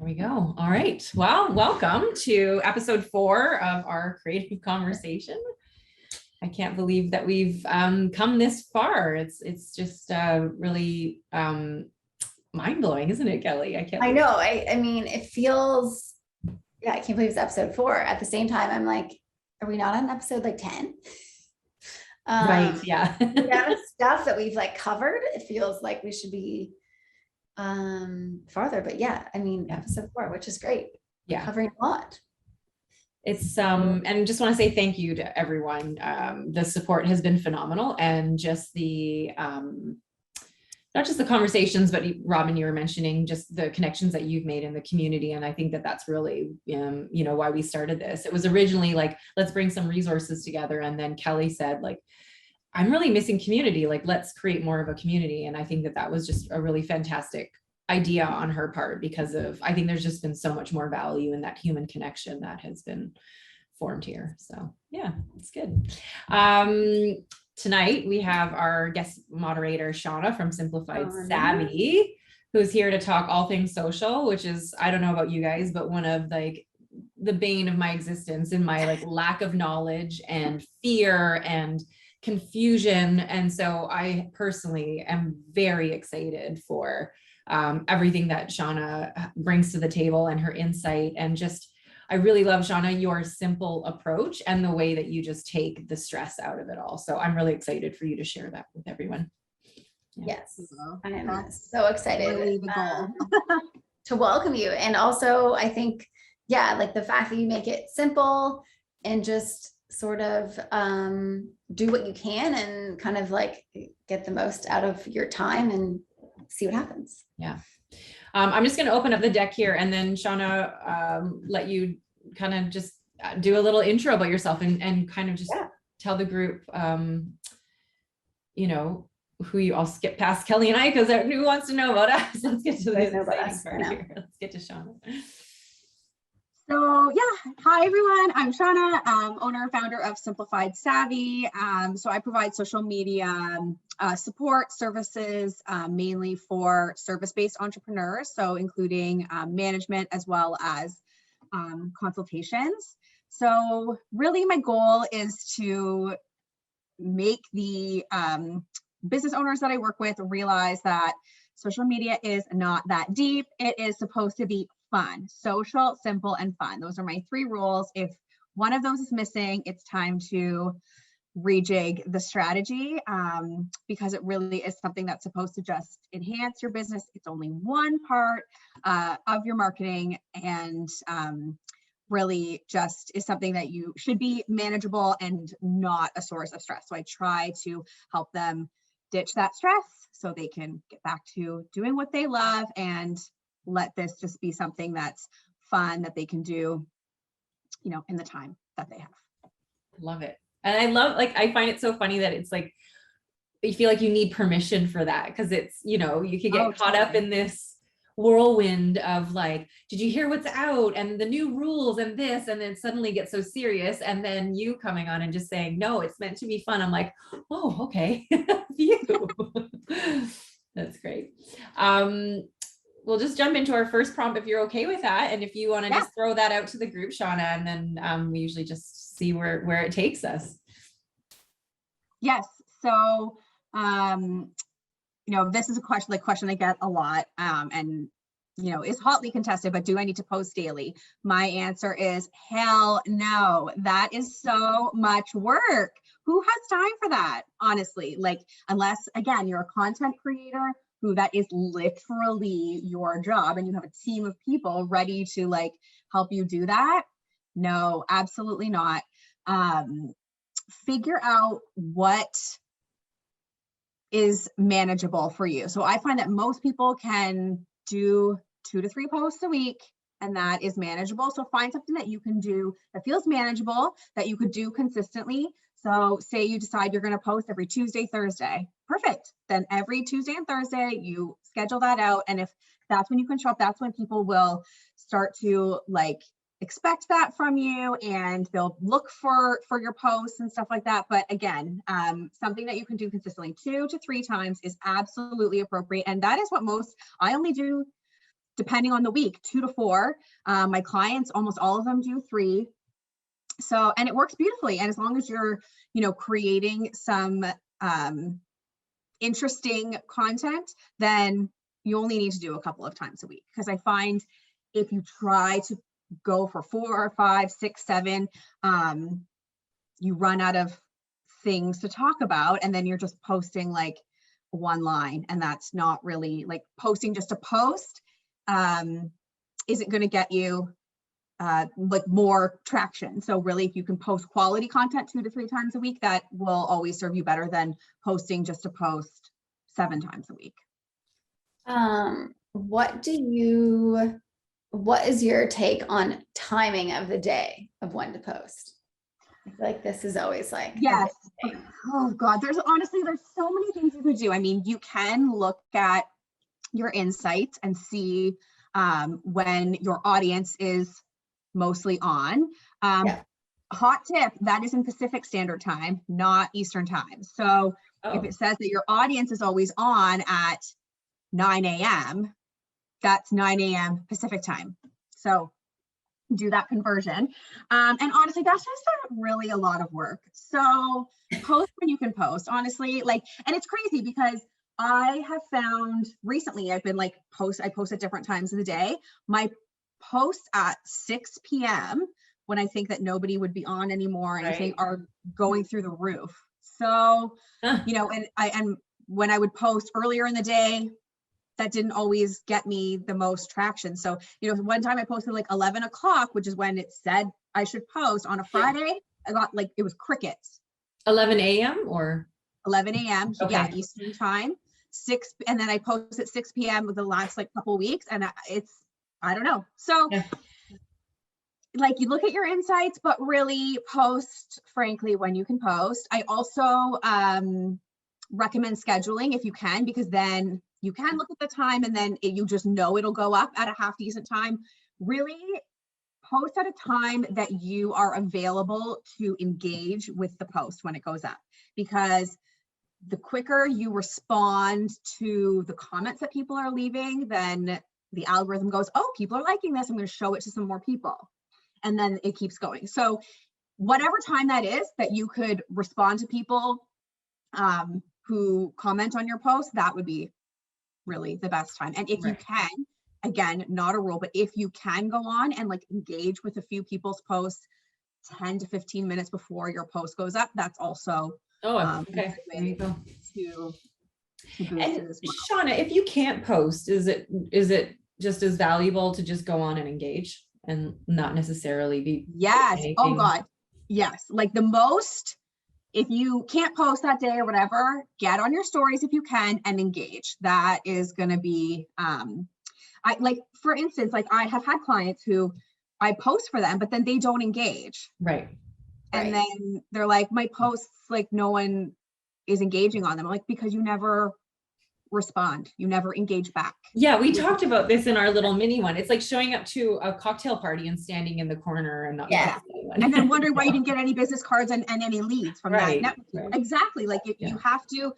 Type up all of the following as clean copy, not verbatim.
There we go. All right. Well, welcome to episode 4 of our creative conversation. I can't believe that we've come this far. It's just really mind-blowing, isn't it, Kelly? I know. I mean, it feels, yeah, I can't believe it's episode 4. At the same time, I'm like, are we not on episode like 10? Right. Yeah. The amount of stuff that we've like covered, it feels like we should be farther. But yeah, I mean, episode 4, which is great. Yeah. Covering a lot. It's and just want to say thank you to everyone. The support has been phenomenal, and just the not just the conversations, but Robin, you were mentioning just the connections that you've made in the community. And I think that that's really, why we started this. It was originally like, let's bring some resources together. And then Kelly said, like, I'm really missing community. Like, let's create more of a community. And I think that that was just a really fantastic idea on her part, because I think there's just been so much more value in that human connection that has been formed here. So yeah, it's good. Tonight, we have our guest moderator, Shauna from Simplified Savvy, who's here to talk all things social, which is, I don't know about you guys, but one of like the bane of my existence in my like lack of knowledge and fear and confusion. And so I personally am very excited for everything that Shauna brings to the table and her insight. And just, I really love, Shauna, your simple approach and the way that you just take the stress out of it all. So I'm really excited for you to share that with everyone. Yeah. Yes, I am so excited to welcome you. And also, I think, yeah, like the fact that you make it simple and just sort of do what you can and kind of like get the most out of your time and see what happens. Yeah. I'm just going to open up the deck here, and then Shauna, let you kind of just do a little intro about yourself and kind of just tell the group, who you all skip past Kelly and I, because who wants to know about us? Let's get to the exciting part here. Let's get to Shauna. So yeah, hi everyone. I'm Shauna, owner and founder of Simplified Savvy. So I provide social media support services mainly for service-based entrepreneurs, so including management as well as consultations. So really my goal is to make the business owners that I work with realize that social media is not that deep. It is supposed to be fun, social, simple, and fun. Those are my 3 rules. If one of those is missing, it's time to rejig the strategy because it really is something that's supposed to just enhance your business. It's only one part of your marketing, and really just is something that you should be manageable and not a source of stress. So I try to help them ditch that stress so they can get back to doing what they love and let this just be something that's fun that they can do, in the time that they have. Love it. And I love, like, I find it so funny that it's like, you feel like you need permission for that, because it's, you could get caught up in this whirlwind of like, did you hear what's out and the new rules and this, and then suddenly get so serious, and then you coming on and just saying, no, it's meant to be fun. I'm like, oh, okay. That's great. We'll just jump into our first prompt if you're okay with that. And if you want to just throw that out to the group, Shauna, and then we usually just see where it takes us. Yes. So, this is a question I get a lot, and, is hotly contested, but do I need to post daily? My answer is hell no. That is so much work. Who has time for that? Honestly, like, unless, again, you're a content creator, who that is literally your job and you have a team of people ready to like help you do that. No, absolutely not. Figure out what is manageable for you. So I find that most people can do 2 to 3 posts a week, and that is manageable. So find something that you can do that feels manageable, that you could do consistently. So say you decide you're going to post every Tuesday, Thursday. Perfect. Then every Tuesday and Thursday, you schedule that out. And if that's when you can show up, that's when people will start to like expect that from you, and they'll look for your posts and stuff like that. But again, something that you can do consistently 2 to 3 times is absolutely appropriate. And that is what I only do depending on the week, 2 to 4. My clients, almost all of them do 3. So, and it works beautifully. And as long as you're, creating some interesting content, then you only need to do a couple of times a week. Because I find if you try to go for 4 or 5, 6, 7, you run out of things to talk about, and then you're just posting like one line, and that's not really, like, posting just to post isn't going to get you like more traction. So really, if you can post quality content 2 to 3 times a week, that will always serve you better than posting just to post 7 times a week. What is your take on timing of the day of when to post? I feel like this is always like, yes. Oh God, there's so many things you could do. I mean, you can look at your insights and see when your audience is mostly on. Hot tip, that is in Pacific Standard Time, not Eastern Time. So if it says that your audience is always on at 9 a.m., that's 9 a.m. Pacific Time. So do that conversion. And honestly, that's just really a lot of work. So post when you can post, honestly, like, and it's crazy because I have found recently, I've been like I post at different times of the day. My posts at 6 p.m. when I think that nobody would be on anymore and I think are going through the roof. So, and when I would post earlier in the day, that didn't always get me the most traction. So, one time I posted like 11 o'clock, which is when it said I should post on a Friday. I got like, it was crickets. 11 a.m. or? 11 a.m. Okay. Yeah, Eastern Time. 6, and then I post at 6 p.m. with the last like couple weeks, and I don't know. So like, you look at your insights, but really post, frankly, when you can post. I also recommend scheduling if you can, because then you can look at the time and then you just know it'll go up at a half decent time. Really post at a time that you are available to engage with the post when it goes up, because the quicker you respond to the comments that people are leaving, then the algorithm goes, oh, people are liking this, I'm going to show it to some more people. And then it keeps going. So whatever time that is that you could respond to people who comment on your post, that would be really the best time. And if you can, again, not a rule, but if you can go on and like engage with a few people's posts 10 to 15 minutes before your post goes up, that's also okay. There you go. To boost And it as well. Shauna, if you can't post, is it just as valuable to just go on and engage and not necessarily be? Yes. anything? Oh God. Yes. Like the most, if you can't post that day or whatever, get on your stories if you can and engage. That is going to be, for instance, like I have had clients who I post for them, but then they don't engage. Right. And then they're like, my posts, like no one is engaging on them. I'm like, because you never respond, you never engage back. Yeah, we talked about this in our little mini one. It's like showing up to a cocktail party and standing in the corner and not talking to anyone. And then wondering why you didn't get any business cards and any leads from that. Exactly. Like you have to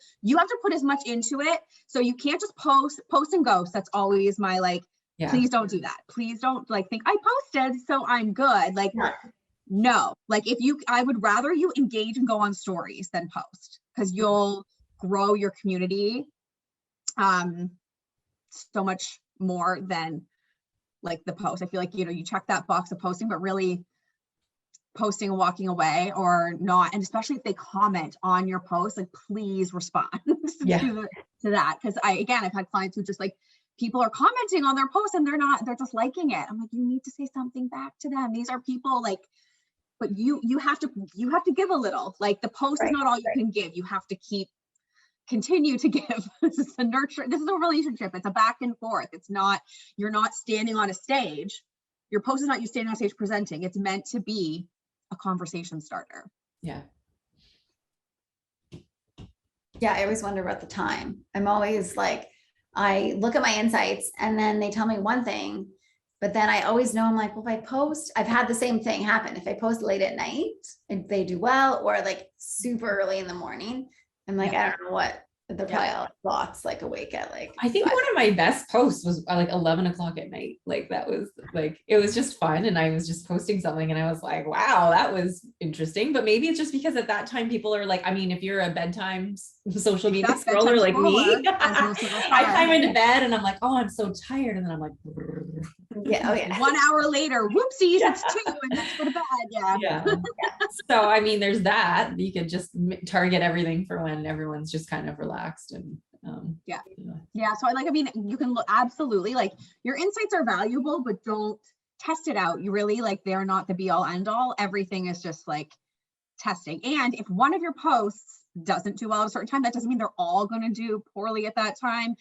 put as much into it. So you can't just post and ghost. That's always my please don't do that. Please don't think I posted, so I'm good. No, I would rather you engage and go on stories than post, because you'll grow your community so much more than the post. I feel like, you check that box of posting, but really posting and walking away or not. And especially if they comment on your post, please respond to that. Because I've had clients who just people are commenting on their posts and they're just liking it. I'm like, you need to say something back to them. These are people but you have to give a little. The post is not all you can give. You have to continue to give. This is a relationship. It's a back and forth. It's not, you're not standing on a stage. Your post is not you standing on stage presenting. It's meant to be a conversation starter. Yeah, I always wonder about the time. I'm always I look at my insights and then they tell me one thing, but then I always know, I'm like, well, if I post, I've had the same thing happen. If I post late at night and they do well, or super early in the morning, I'm like, I don't know they're probably all lots like awake at like. I think 5. one of my best posts was like 11 o'clock at night. Like that was like, it was just fun. And I was just posting something and I was like, wow, that was interesting. But maybe it's just because at that time people are like, I mean, if you're a bedtime social media That's scroller bedtime like me, scroller, as most of us I are. climb into bed and I'm like, oh, I'm so tired. And then I'm like, Yeah. Oh yeah. 1 hour later, whoopsies, it's 2 and let's go to bed. Yeah. yeah. So, I mean, there's that. You could just target everything for when everyone's just kind of relaxed and Yeah. So I mean, you can look, absolutely, like your insights are valuable, but don't test it out. You really like, they're not the be all end all. Everything is just like testing. And if one of your posts doesn't do well at a certain time, that doesn't mean they're all going to do poorly at that time.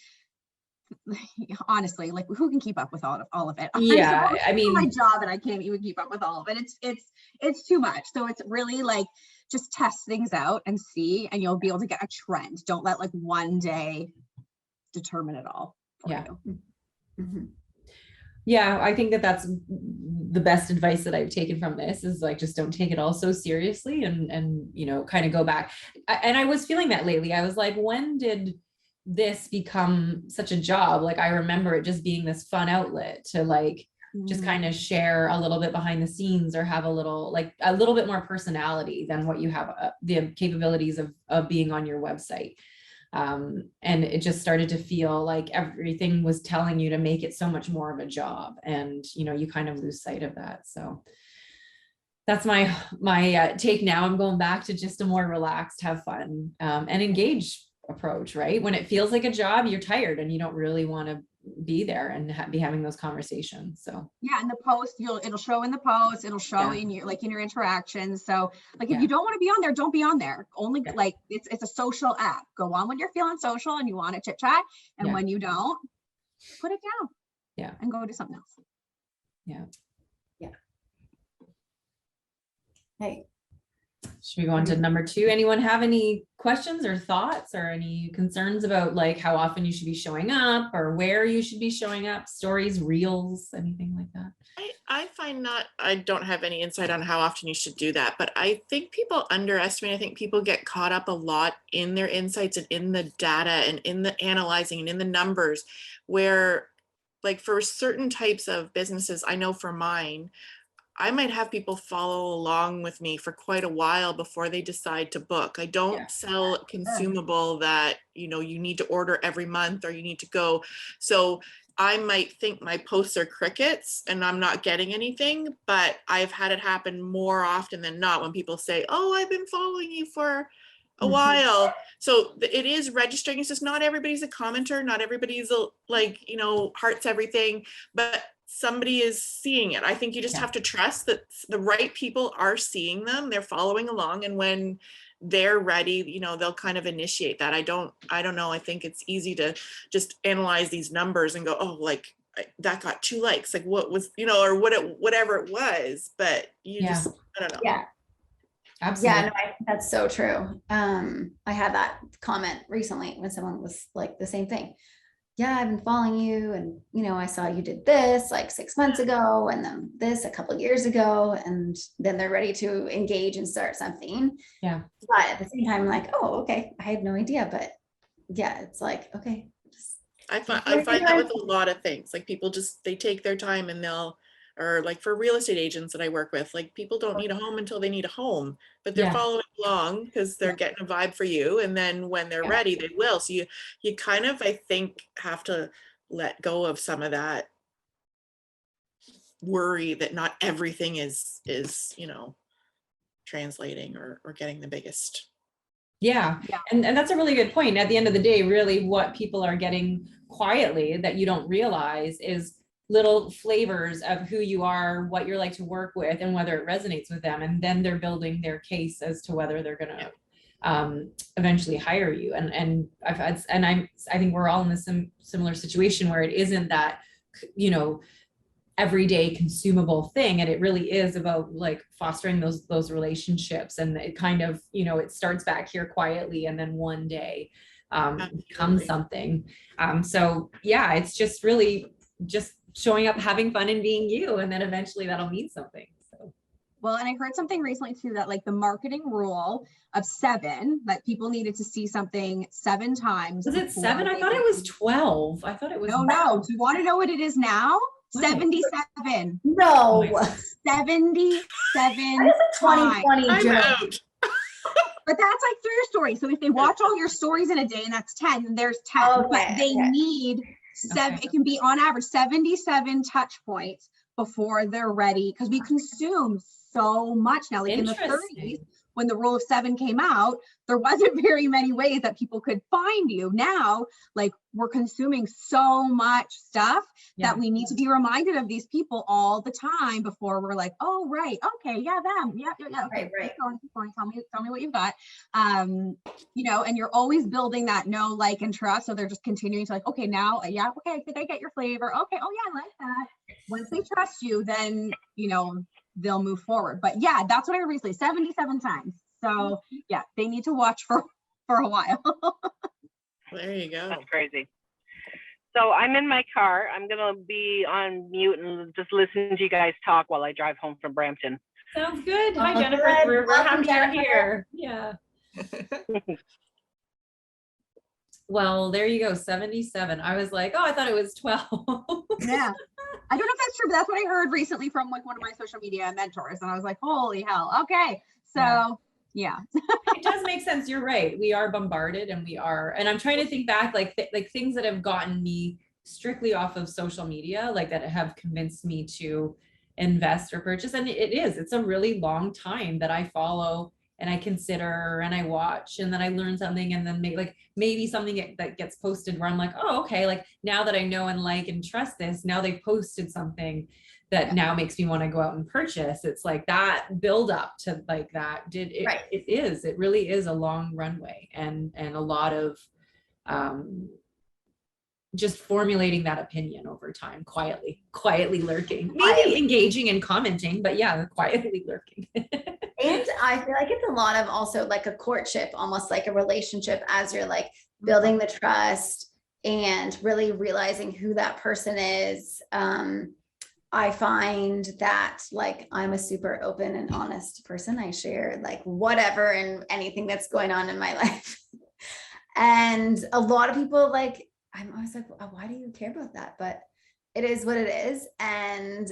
Honestly, like who can keep up with all of it? Yeah, I mean, my job and I can't even keep up with all of it. It's too much. So it's really like just test things out and see, and you'll be able to get a trend. Don't let like one day determine it all for you. Mm-hmm. Yeah, I think that that's the best advice that I've taken from this is like, just don't take it all so seriously and, you know, kind of go back. And I was feeling that lately. I was like, when did this become such a job? Like, I remember it just being this fun outlet to like, just kind of share a little bit behind the scenes or have a little bit more personality than what you have, the capabilities of being on your website. And it just started to feel like everything was telling you to make it so much more of a job, and you know, you kind of lose sight of that. So that's my take now. I'm going back to just a more relaxed, have fun, and engage approach, right? When it feels like a job, you're tired and you don't really want to be there and be having those conversations. So yeah, and the post, it'll show in the post, it'll show in your in your interactions. So like if you don't want to be on there, don't be on there. Only like it's a social app. Go on when you're feeling social and you want to chit chat, and when you don't, put it down. Yeah, and go do something else. Yeah. Hey. Should we go on to number 2? Anyone have any questions or thoughts or any concerns about like how often you should be showing up or where you should be showing up? Stories, reels, anything like that? I find I don't have any insight on how often you should do that, but I think people underestimate. I think people get caught up a lot in their insights and in the data and in the analyzing and in the numbers, where like for certain types of businesses, I know for mine, I might have people follow along with me for quite a while before they decide to book. I don't sell consumable that, you know, you need to order every month or you need to go. So I might think my posts are crickets and I'm not getting anything, but I've had it happen more often than not when people say, oh, I've been following you for a while. So it is registering. It's just not everybody's a commenter. Not everybody's like, you know, hearts everything, but somebody is seeing it. I think you just have to trust that the right people are seeing them, they're following along, and when they're ready, you know, they'll kind of initiate that. I don't know. I think it's easy to just analyze these numbers and go, oh, like that got 2 likes, like what was, you know, or whatever it was, but you just, I don't know. Yeah. Absolutely. Yeah, no, that's so true. I had that comment recently when someone was like the same thing. Yeah, I've been following you and, you know, I saw you did this like 6 months ago and then this a couple of years ago, and then they're ready to engage and start something. Yeah. But at the same time, I'm like, oh, okay, I had no idea. But yeah, it's like, okay. I find that with a lot of things, like people just, they take their time and or like for real estate agents that I work with, like people don't need a home until they need a home, but they're following along because they're getting a vibe for you. And then when they're ready, they will. So you kind of, I think, have to let go of some of that worry that not everything is, you know, translating or getting the biggest. Yeah. And that's a really good point. At the end of the day, really what people are getting quietly that you don't realize is little flavors of who you are, what you're like to work with, and whether it resonates with them. And then they're building their case as to whether they're going to eventually hire you. And I think we're all in this similar situation where it isn't that, you know, everyday consumable thing. And it really is about like fostering those relationships. And it kind of, you know, it starts back here quietly and then one day becomes something. So yeah, it's just really just showing up, having fun and being you. And then eventually that'll mean something. So. Well, and I heard something recently too, that like the marketing rule of 7, that people needed to see something 7 times. Was it before 7? I they thought it could- was 12. I thought it was. No. Do you want to know what it is now? What? 77. No, Oh my 77 that is a 2020 I'm joke. out. But that's like through your story. So if they watch all your stories in a day and that's 10, then there's 10. But Okay, they okay. need 7, Okay. it can be on average 77 touch points before they're ready, because we consume so much now. Like in the 30s, Interesting. when the rule of 7 came out, there wasn't very many ways that people could find you. Now, like we're consuming so much stuff Yeah. that we need to be reminded of these people all the time before we're like, oh, right. Okay. Yeah, them. Yeah. Okay. Right. Keep going. Tell me what you've got. You know, and you're always building that know, like, and trust. So they're just continuing to like, okay, now, yeah, okay, I think I get your flavor. Okay. Oh yeah, I like that. Once they trust you, then, you know, they'll move forward. But yeah, that's what I recently, 77 times. So yeah, they need to watch for a while. There you go. That's crazy. So I'm in my car. I'm going to be on mute and just listen to you guys talk while I drive home from Brampton. Sounds good. Hi, Oh, Jennifer. good. We're Welcome, happy you're Jennifer. here. Yeah. Well, there you go. 77. I was like, oh, I thought it was 12. Yeah. I don't know if that's true, but that's what I heard recently from like one of my social media mentors. And I was like, holy hell. Okay. So yeah. It does make sense. You're right. We are bombarded and and I'm trying to think back, like things that have gotten me strictly off of social media, like that have convinced me to invest or purchase. And it's a really long time that I follow and I consider and I watch, and then I learn something, and then maybe something that gets posted where I'm like, oh, okay. Like now that I know and like and trust this, now they posted something that now makes me want to go out and purchase. It's like that build up to like that Right. It really is a long runway and a lot of just formulating that opinion over time, quietly lurking, maybe engaging and commenting, but yeah, quietly lurking. And I feel like it's a lot of also like a courtship, almost like a relationship, as you're like building the trust and really realizing who that person is. I find that like I'm a super open and honest person. I share like whatever and anything that's going on in my life. And a lot of people like, I'm always like, oh, why do you care about that? But it is what it is. And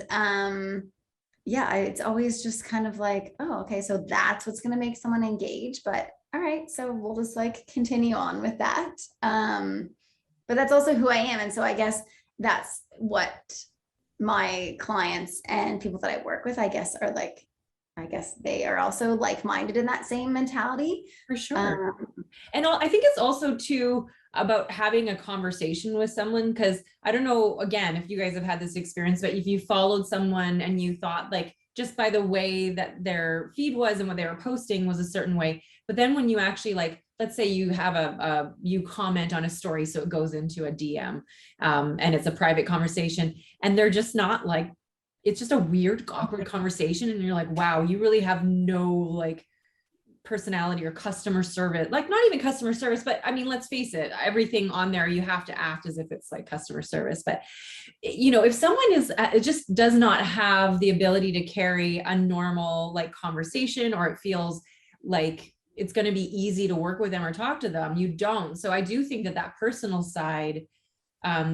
yeah, it's always just kind of like, oh, okay, so that's what's going to make someone engage. But all right, so we'll just like continue on with that. But that's also who I am. And so I guess that's what my clients and people that I work with, I guess, are like, I guess they are also like-minded in that same mentality. For sure. And I think it's also too about having a conversation with someone, because I don't know, again, if you guys have had this experience, but if you followed someone and you thought like just by the way that their feed was and what they were posting was a certain way, but then when you actually like, let's say you have you comment on a story, so it goes into a DM and it's a private conversation, and they're just not like, it's just a weird, awkward conversation. And you're like, wow, you really have no like personality or customer service, like not even customer service, but I mean, let's face it, everything on there, you have to act as if it's like customer service. But, you know, if someone it just does not have the ability to carry a normal like conversation, or it feels like it's going to be easy to work with them or talk to them, you don't. So I do think that personal side,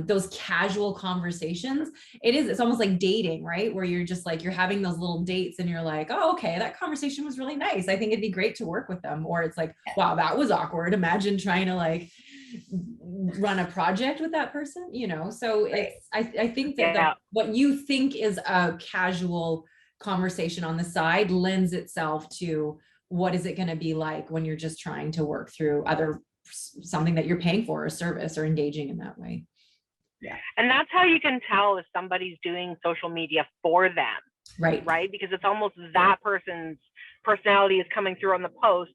those casual conversations, it's almost like dating, right? Where you're just like, you're having those little dates and you're like, oh, okay, that conversation was really nice. I think it'd be great to work with them. Or it's like, wow, that was awkward. Imagine trying to like run a project with that person, you know? So it's, I think that what you think is a casual conversation on the side lends itself to what is it going to be like when you're just trying to work through something that you're paying for, a service, or engaging in that way. Yeah. And that's how you can tell if somebody's doing social media for them. Right. Right. Because it's almost that person's personality is coming through on the posts.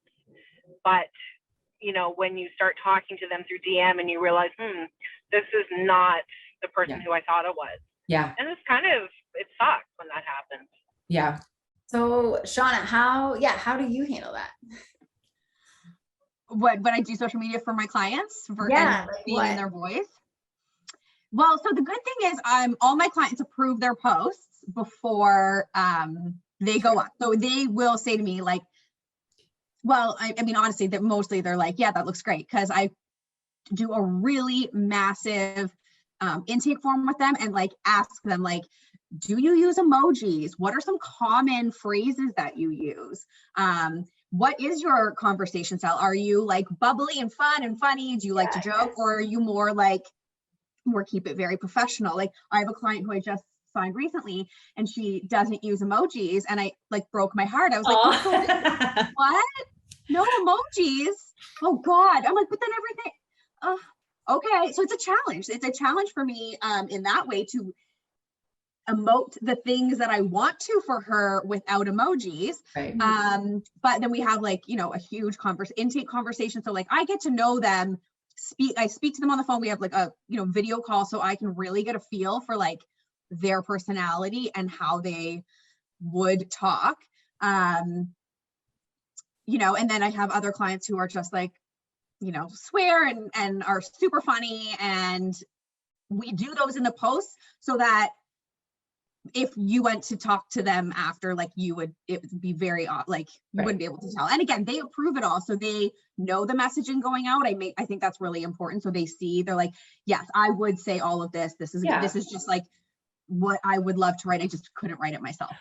But, you know, when you start talking to them through DM and you realize, this is not the person who I thought it was. Yeah. And it's kind of, it sucks when that happens. Yeah. So Shauna, how do you handle that? What I do social media for my clients for being in their voice. Well, so the good thing is all my clients approve their posts before they go up. So they will say to me like, well, I mean, honestly, that mostly they're like, yeah, that looks great. Cause I do a really massive intake form with them and like ask them like, do you use emojis? What are some common phrases that you use? What is your conversation style? Are you like bubbly and fun and funny? Do you like to joke, or are you more like, more keep it very professional? Like I have a client who I just signed recently and she doesn't use emojis, and I like broke my heart. I was like, what? No emojis? Oh God. I'm like, but then everything, okay. So it's a challenge. It's a challenge for me in that way to emote the things that I want to for her without emojis. Right. But then we have like, you know, a huge intake conversation. So like I get to know them, I speak to them on the phone. We have like a, you know, video call, so I can really get a feel for like their personality and how they would talk. You know, and then I have other clients who are just like, you know, swear and are super funny. And we do those in the post so that if you went to talk to them after, like it would be very odd, like you wouldn't be able to tell. And again, they approve it all. So they know the messaging going out. I think that's really important. So they see, they're like, yes, I would say all of this. This is just like what I would love to write. I just couldn't write it myself.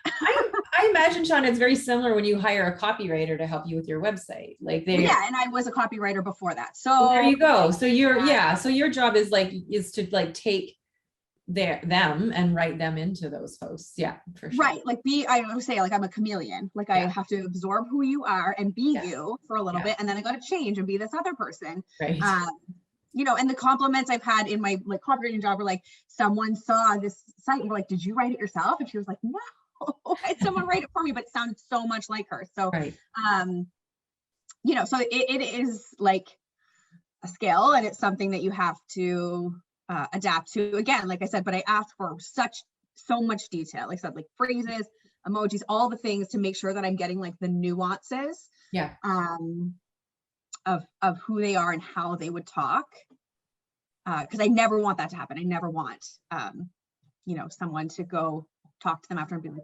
I imagine, Sean, it's very similar when you hire a copywriter to help you with your website. Like and I was a copywriter before that. So there you go. So so your job is to like take them and write them into those posts. Yeah, for sure. Right. Like I would say like I'm a chameleon. Like I have to absorb who you are and be you for a little bit, and then I got to change and be this other person. Right. You know, and the compliments I've had in my like copywriting job were like, someone saw this site and were like, did you write it yourself? And she was like, no, I had someone write it for me, but it sounded so much like her. So, you know, so it is like a skill, and it's something that you have to adapt to. Again, like I said, but I ask for so much detail. Like I said, like phrases, emojis, all the things to make sure that I'm getting like the nuances of who they are and how they would talk. Because I never want that to happen. I never want you know, someone to go talk to them after and be like,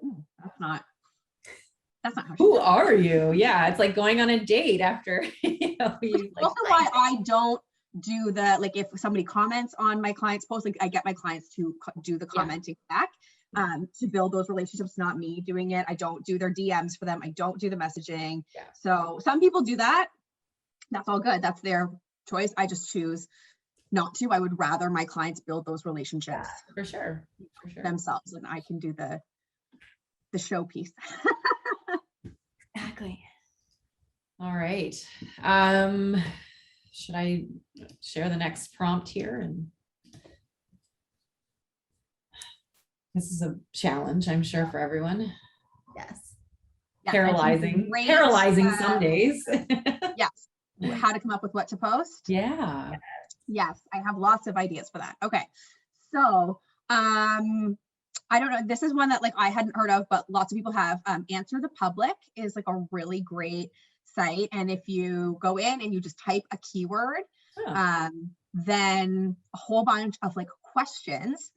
that's not how who are you? Yeah, it's like going on a date after, you know, also why I don't do the, like, if somebody comments on my client's post, like I get my clients to do the commenting back to build those relationships, not me doing it. I don't do their DMs for them. I don't do the messaging. So some people do that. That's all good. That's their choice. I just choose not to. I would rather my clients build those relationships for sure themselves, and I can do the showpiece. Exactly. All right. Should I share the next prompt here? And this is a challenge, I'm sure, for everyone. Yes. Paralyzing some days. Yes. How to come up with what to post. Yeah. Yes, I have lots of ideas for that. Okay. So I don't know. This is one that like I hadn't heard of, but lots of people have. Answer the Public is like a really great site. And if you go in and you just type a keyword, then a whole bunch of like questions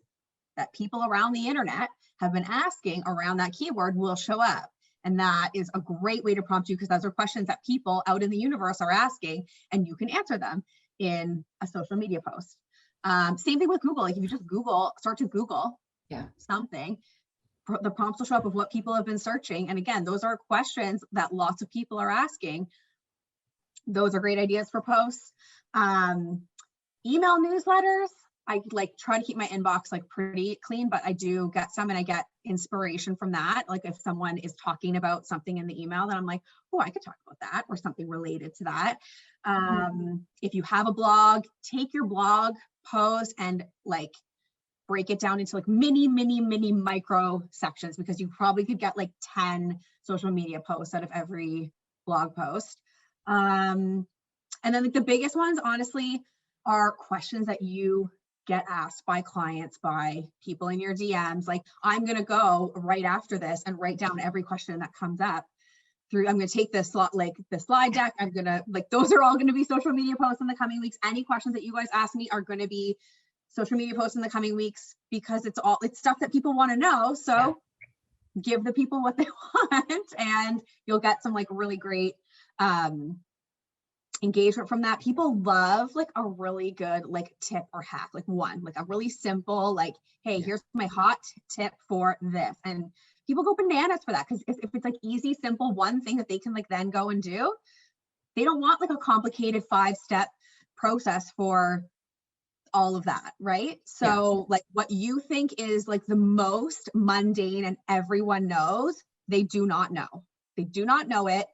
that people around the internet have been asking around that keyword will show up. And that is a great way to prompt you, because those are questions that people out in the universe are asking, and you can answer them in a social media post. Same thing with Google. Like if you just start to Google something, the prompts will show up of what people have been searching. And again, those are questions that lots of people are asking. Those are great ideas for posts. Email newsletters. I like try to keep my inbox like pretty clean, but I do get some, and I get inspiration from that. Like if someone is talking about something in the email, then I'm like, oh, I could talk about that, or something related to that. If you have a blog, take your blog post and like break it down into like mini micro sections, because you probably could get like 10 social media posts out of every blog post. And then like the biggest ones, honestly, are questions that you get asked by clients, by people in your DMs. Like I'm going to go right after this and write down every question that comes up through. I'm going to take this the slide deck. I'm going to like, those are all going to be social media posts in the coming weeks. Any questions that you guys ask me are going to be social media posts in the coming weeks, because it's stuff that people want to know. So give the people what they want, and you'll get some like really great engagement from that. People love like a really good like tip or hack, like a really simple, like, hey, here's my hot tip for this. And people go bananas for that, because if it's like easy, simple, one thing that they can like then go and do, they don't want like a complicated 5-step process for all of that, right? So like what you think is like the most mundane and everyone knows, they do not know. They do not know it.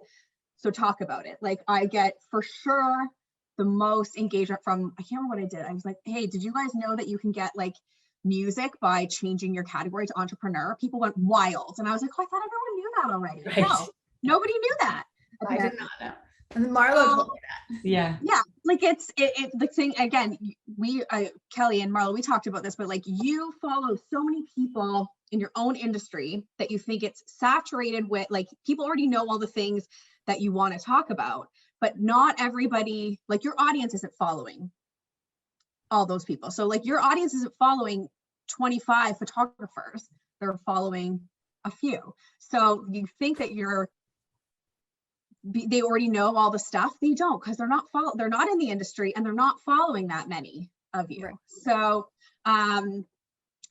So talk about it. Like I get for sure the most engagement from, I can't remember what I did. I was like, hey, did you guys know that you can get like music by changing your category to entrepreneur? People went wild. And I was like, oh, I thought everyone knew that already. Right. No, nobody knew that. I did not know. And Marlo told me that. Yeah. Yeah, like it the thing again, Kelly and Marlo, we talked about this, but like you follow so many people in your own industry that you think it's saturated with, like people already know all the things that you want to talk about, but not everybody, like your audience isn't following all those people. So like your audience isn't following 25 photographers, they're following a few. So you think that they already know all the stuff. They don't, because they're not in the industry, and they're not following that many of you. Right. So and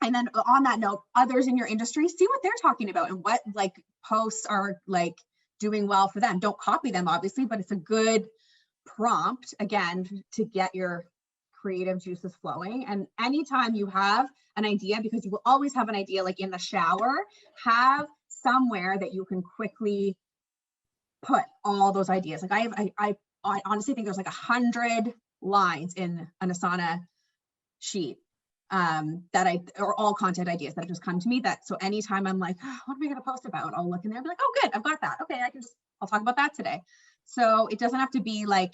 then on that note, others in your industry, see what they're talking about and what like posts are like doing well for them. Don't copy them obviously, but it's a good prompt again to get your creative juices flowing. And anytime you have an idea, because you will always have an idea, like in the shower, have somewhere that you can quickly put all those ideas. Like I honestly think there's like 100 lines in an Asana sheet that are all content ideas that have just come to me, that so anytime I'm like, oh, what am I going to post about, I'll look in there and be like, oh good, I've got that, okay, I'll talk about that today. So it doesn't have to be like,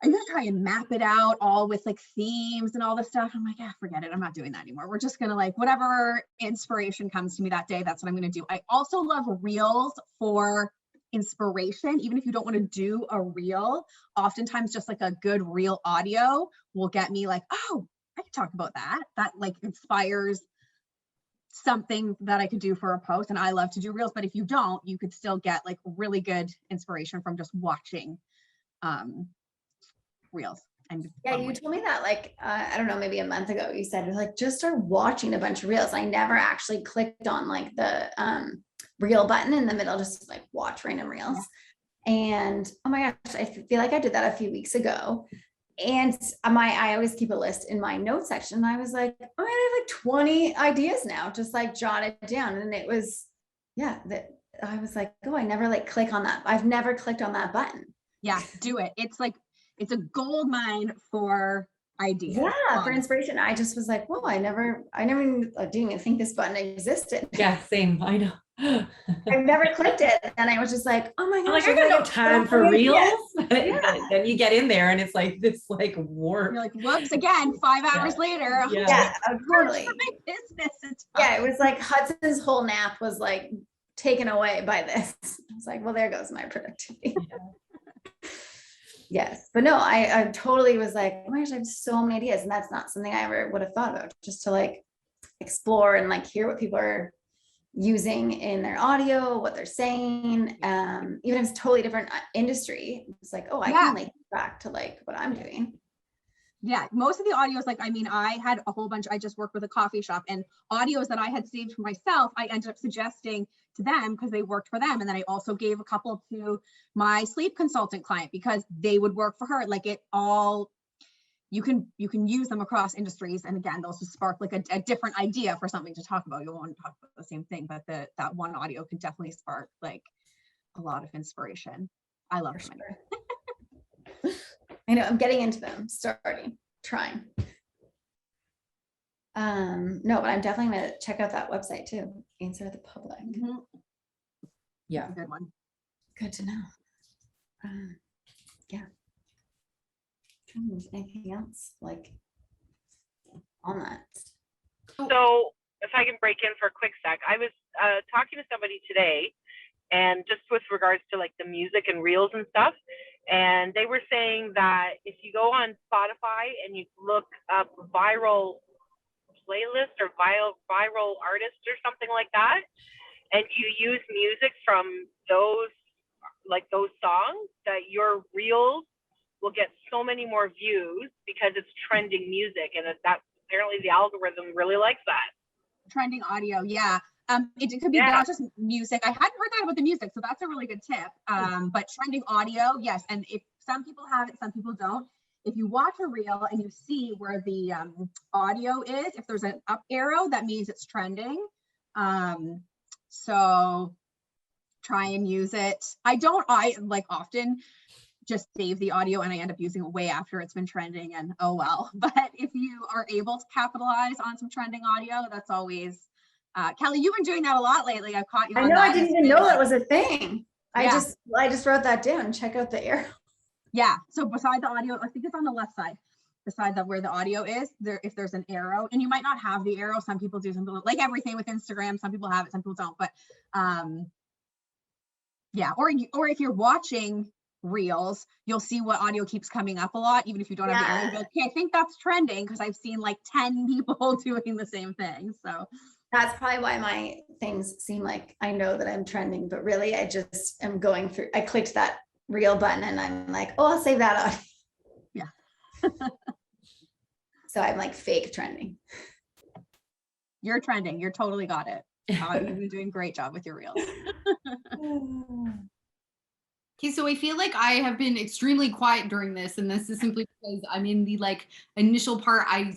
I used to try and map it out all with like themes and all this stuff. I'm like, yeah, forget it, I'm not doing that anymore. We're just gonna like, whatever inspiration comes to me that day, that's what I'm gonna do. I also love reels for inspiration. Even if you don't want to do a reel, oftentimes just like a good reel audio will get me like, oh, I can talk about that like inspires something that I could do for a post. And I love to do reels, but if you don't, you could still get like really good inspiration from just watching reels. And yeah, you told me that like I don't know, maybe a month ago, you said like just start watching a bunch of reels. I never actually clicked on like the reel button in the middle, just like watch random reels. And oh my gosh, I feel like I did that a few weeks ago. And I always keep a list in my notes section. I was like, oh, I have like 20 ideas now, just like jot it down. And it was, yeah, that I was like, oh, I never like click on that. I've never clicked on that button. Yeah, do it. It's like, it's a gold mine for ideas. Yeah, for inspiration. I just was like, whoa, I didn't even think this button existed. Yeah, same. I know. I've never clicked it. And I was just like, oh my gosh. I got no time for reels. Yeah. Then you get in there and it's like this like warp. You're like, whoops, again, 5 hours later. Yeah, totally. My business. Yeah, it was like Hudson's whole nap was like taken away by this. I was like, well, there goes my productivity. Yeah. Yes, but no, I totally was like, oh my gosh, I have so many ideas. And that's not something I ever would have thought about, just to like explore and like hear what people are using in their audio, what they're saying. Even if it's totally different industry, it's like, oh, I can like back to like what I'm doing. Yeah, most of the audios, like, I mean, I had a whole bunch, I just worked with a coffee shop, and audios that I had saved for myself, I ended up suggesting to them because they worked for them. And then I also gave a couple to my sleep consultant client because they would work for her. Like it all, you can use them across industries. And again, those will spark like a different idea for something to talk about. You won't talk about the same thing, but that one audio can definitely spark like a lot of inspiration. I love them. Sure. I know, I'm getting into them, trying. No, but I'm definitely gonna check out that website too. Answer the Public. Mm-hmm. Yeah, good one. Good to know. Yeah. Anything else like on that? So if I can break in for a quick sec, I was talking to somebody today, and just with regards to like the music and reels and stuff. And they were saying that if you go on Spotify and you look up viral playlist or viral artist or something like that, and you use music from those, like those songs, that your reels will get so many more views because it's trending music, and that apparently the algorithm really likes that. Trending audio, yeah. It could be Yeah. not just music. I hadn't heard that about the music, so that's a really good tip. But trending audio, yes. And if some people have it, some people don't. If you watch a reel and you see where the audio is, if there's an up arrow, that means it's trending. So try and use it. I like often just save the audio and I end up using it way after it's been trending, and oh well. But if you are able to capitalize on some trending audio, that's always Kelly, you've been doing that a lot lately. I've caught you. I on know, that. I didn't even know that was a thing. Yeah. I just wrote that down. Check out the arrow. Yeah. So beside the audio, I think it's on the left side, beside that where the audio is there. If there's an arrow, and you might not have the arrow, some people do, some people, like everything with Instagram, some people have it, some people don't. But yeah. Or if you're watching reels, you'll see what audio keeps coming up a lot, even if you don't have the arrow. You'll be like, okay, I think that's trending because I've seen like 10 people doing the same thing. So that's probably why my things seem like I know that I'm trending, but really I just am going through. I clicked that reel button and I'm like, oh, I'll save that on. Yeah. So I'm like fake trending. You're trending. You're totally got it. You've been doing a great job with your reels. Okay, so I feel like I have been extremely quiet during this, and this is simply because I'm in the initial part. I'm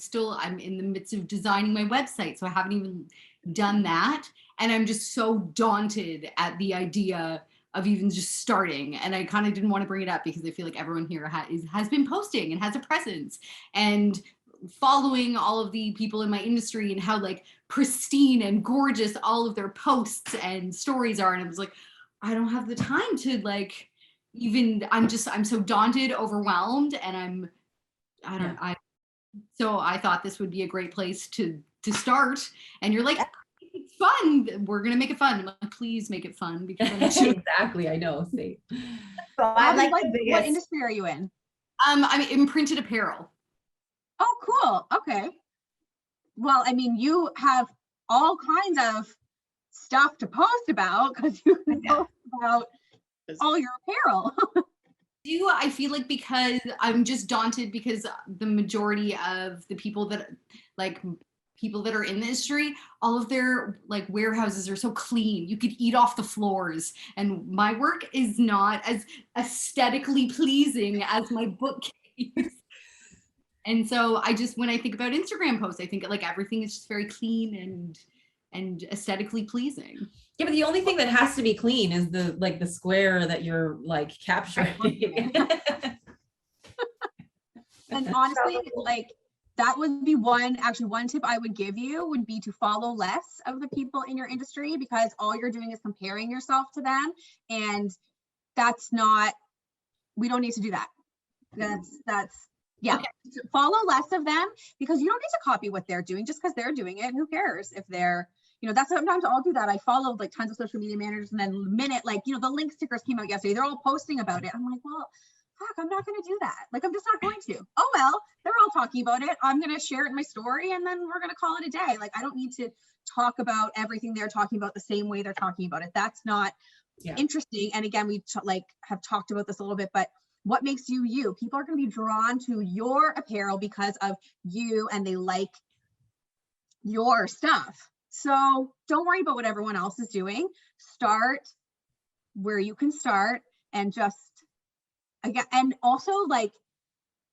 in the midst of designing my website, so I haven't even done that, and I'm just so daunted at the idea of even just starting. And I kind of didn't want to bring it up because I feel like everyone here has been posting and has a presence and following all of the people in my industry and how pristine and gorgeous all of their posts and stories are, and I was like, I don't have the time to I'm so daunted, overwhelmed, and so I thought this would be a great place to start. And you're like, it's fun. We're going to make it fun. I'm like, please make it fun, because exactly. I know. See. So I'm like the biggest. What industry are you in? I'm in printed apparel. Oh, cool. Okay. Well, I mean, you have all kinds of stuff to post about because you can post about all your apparel. I feel like, because I'm just daunted because the majority of the people that are in the industry, all of their warehouses are so clean. You could eat off the floors, and my work is not as aesthetically pleasing as my bookcase. And so when I think about Instagram posts, I think everything is just very clean and aesthetically pleasing. Yeah, but the only thing that has to be clean is the square that you're capturing. And honestly, that would be one tip I would give you would be to follow less of the people in your industry, because all you're doing is comparing yourself to them. And we don't need to do that. Yeah. Okay. Follow less of them, because you don't need to copy what they're doing just because they're doing it. Who cares if they're, that's sometimes I'll do that. I follow tons of social media managers, and then the minute the link stickers came out yesterday, they're all posting about it. I'm like, well, fuck, I'm not going to do that. I'm just not going to. Oh, well, they're all talking about it. I'm going to share it in my story, and then we're going to call it a day. I don't need to talk about everything they're talking about the same way they're talking about it. That's not interesting. And again, we have talked about this a little bit, but what makes you you? People are going to be drawn to your apparel because of you, and they like your stuff. So don't worry about what everyone else is doing. Start where you can start, and just again, and also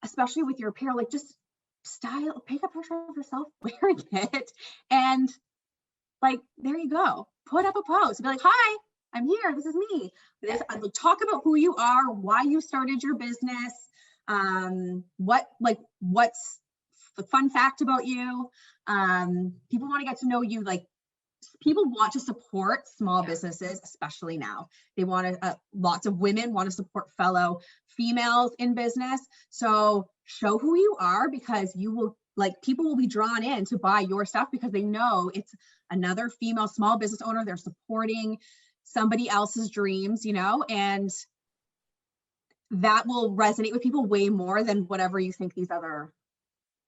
especially with your apparel, just style, take a picture of yourself wearing it, and there you go. Put up a post, be like, hi, I'm here, this is me. Talk about who you are, why you started your business, what's the fun fact about you. People want to get to know you. People want to support small businesses, especially now. They want to, lots of women want to support fellow females in business. So show who you are, because you will, people will be drawn in to buy your stuff because they know it's another female small business owner. They're supporting somebody else's dreams, and that will resonate with people way more than whatever you think these other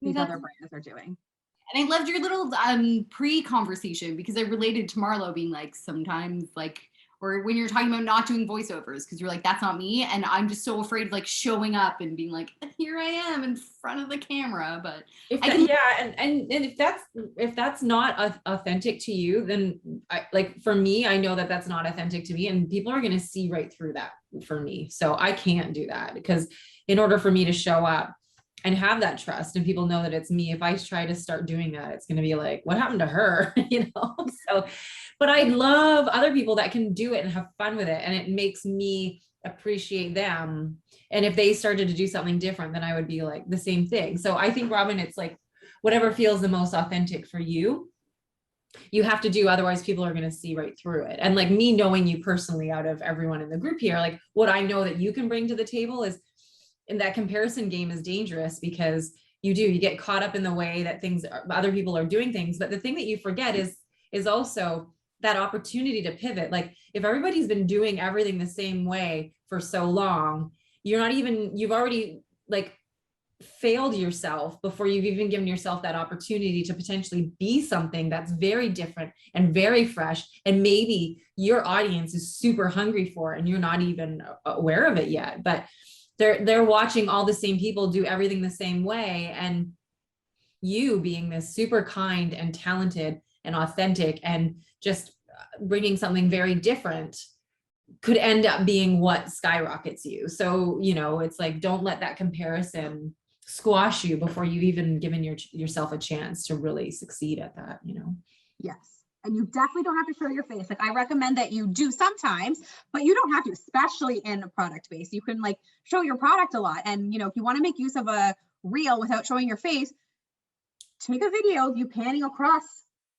brands are doing. And I loved your little pre-conversation because I related to Marlo being like, sometimes like, or when you're talking about not doing voiceovers, because you're like, that's not me. And I'm just so afraid of like showing up and being like, here I am in front of the camera. But If I that, can- yeah, and if that's not authentic to you, then like for me, I know that that's not authentic to me, and people are going to see right through that for me. So I can't do that, because in order for me to show up and have that trust and people know that it's me, if I try to start doing that, it's going to be like, what happened to her? So, but I love other people that can do it and have fun with it, and it makes me appreciate them. And if they started to do something different, then I would be like the same thing. So I think, Robin, it's like whatever feels the most authentic for you, you have to do, otherwise people are going to see right through it. And like me knowing you personally out of everyone in the group here, like what I know that you can bring to the table is, in that comparison game is dangerous, because you get caught up in the way that other people are doing things. But the thing that you forget is also that opportunity to pivot. Like if everybody's been doing everything the same way for so long, you've already like failed yourself before you've even given yourself that opportunity to potentially be something that's very different and very fresh, and maybe your audience is super hungry for it and you're not even aware of it yet. But they're watching all the same people do everything the same way, and you being this super kind and talented and authentic and just bringing something very different could end up being what skyrockets you. So, it's like, don't let that comparison squash you before you've even given yourself a chance to really succeed at that, Yes. And you definitely don't have to show your face. Like I recommend that you do sometimes, but you don't have to, especially in a product space. You can like show your product a lot. And if you want to make use of a reel without showing your face, take a video of you panning across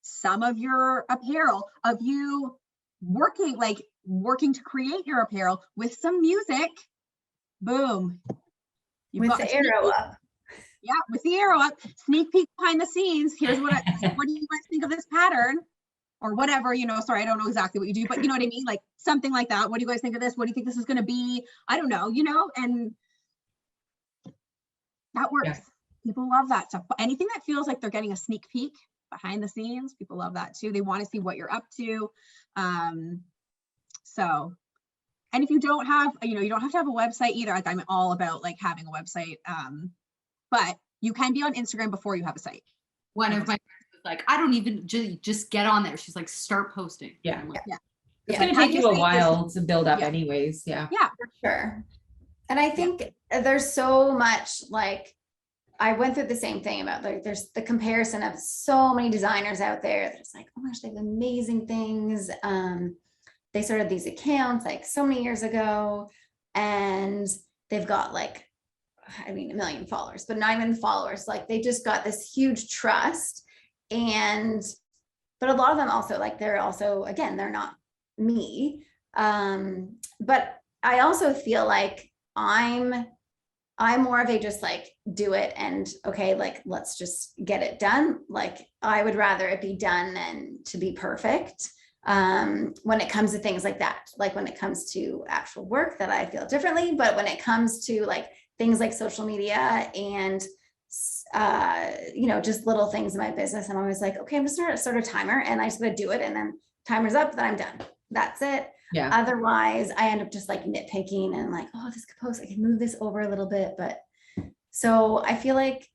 some of your apparel, of you working to create your apparel with some music. Boom. With the arrow up. Yeah, with the arrow up, sneak peek behind the scenes. Here's what do you guys think of this pattern? Or whatever, sorry, I don't know exactly what you do, but you know what I mean? Like something like that. What do you guys think of this? What do you think this is going to be? I don't know, and that works. Yeah. People love that stuff. Anything that feels like they're getting a sneak peek behind the scenes, people love that too. They want to see what you're up to. So, and if you don't have, you don't have to have a website either. Like I'm all about like having a website, but you can be on Instagram before you have a site. One of my like, I don't even just get on there. She's like, start posting. Yeah. Like, yeah. It's going to take you a while to build up anyways. Yeah. Yeah, for sure. And I think there's so much, like, I went through the same thing about like, there's the comparison of so many designers out there. There's like, oh my gosh, they have amazing things. They started these accounts like so many years ago, and they've got like, a million followers, but not even followers. Like they just got this huge trust. But a lot of them also like, they're also, again, they're not me. But I also feel like I'm more of a just like do it and okay, like let's just get it done. Like I would rather it be done than to be perfect. When it comes to things like that, like when it comes to actual work that I feel differently, but when it comes to like things like social media and just little things in my business, I'm always like, okay, I'm just gonna start a timer and I just gonna do it, and then timer's up, then I'm done. That's it. Yeah. Otherwise I end up just like nitpicking and like, oh, this post, I can move this over a little bit. But so I feel like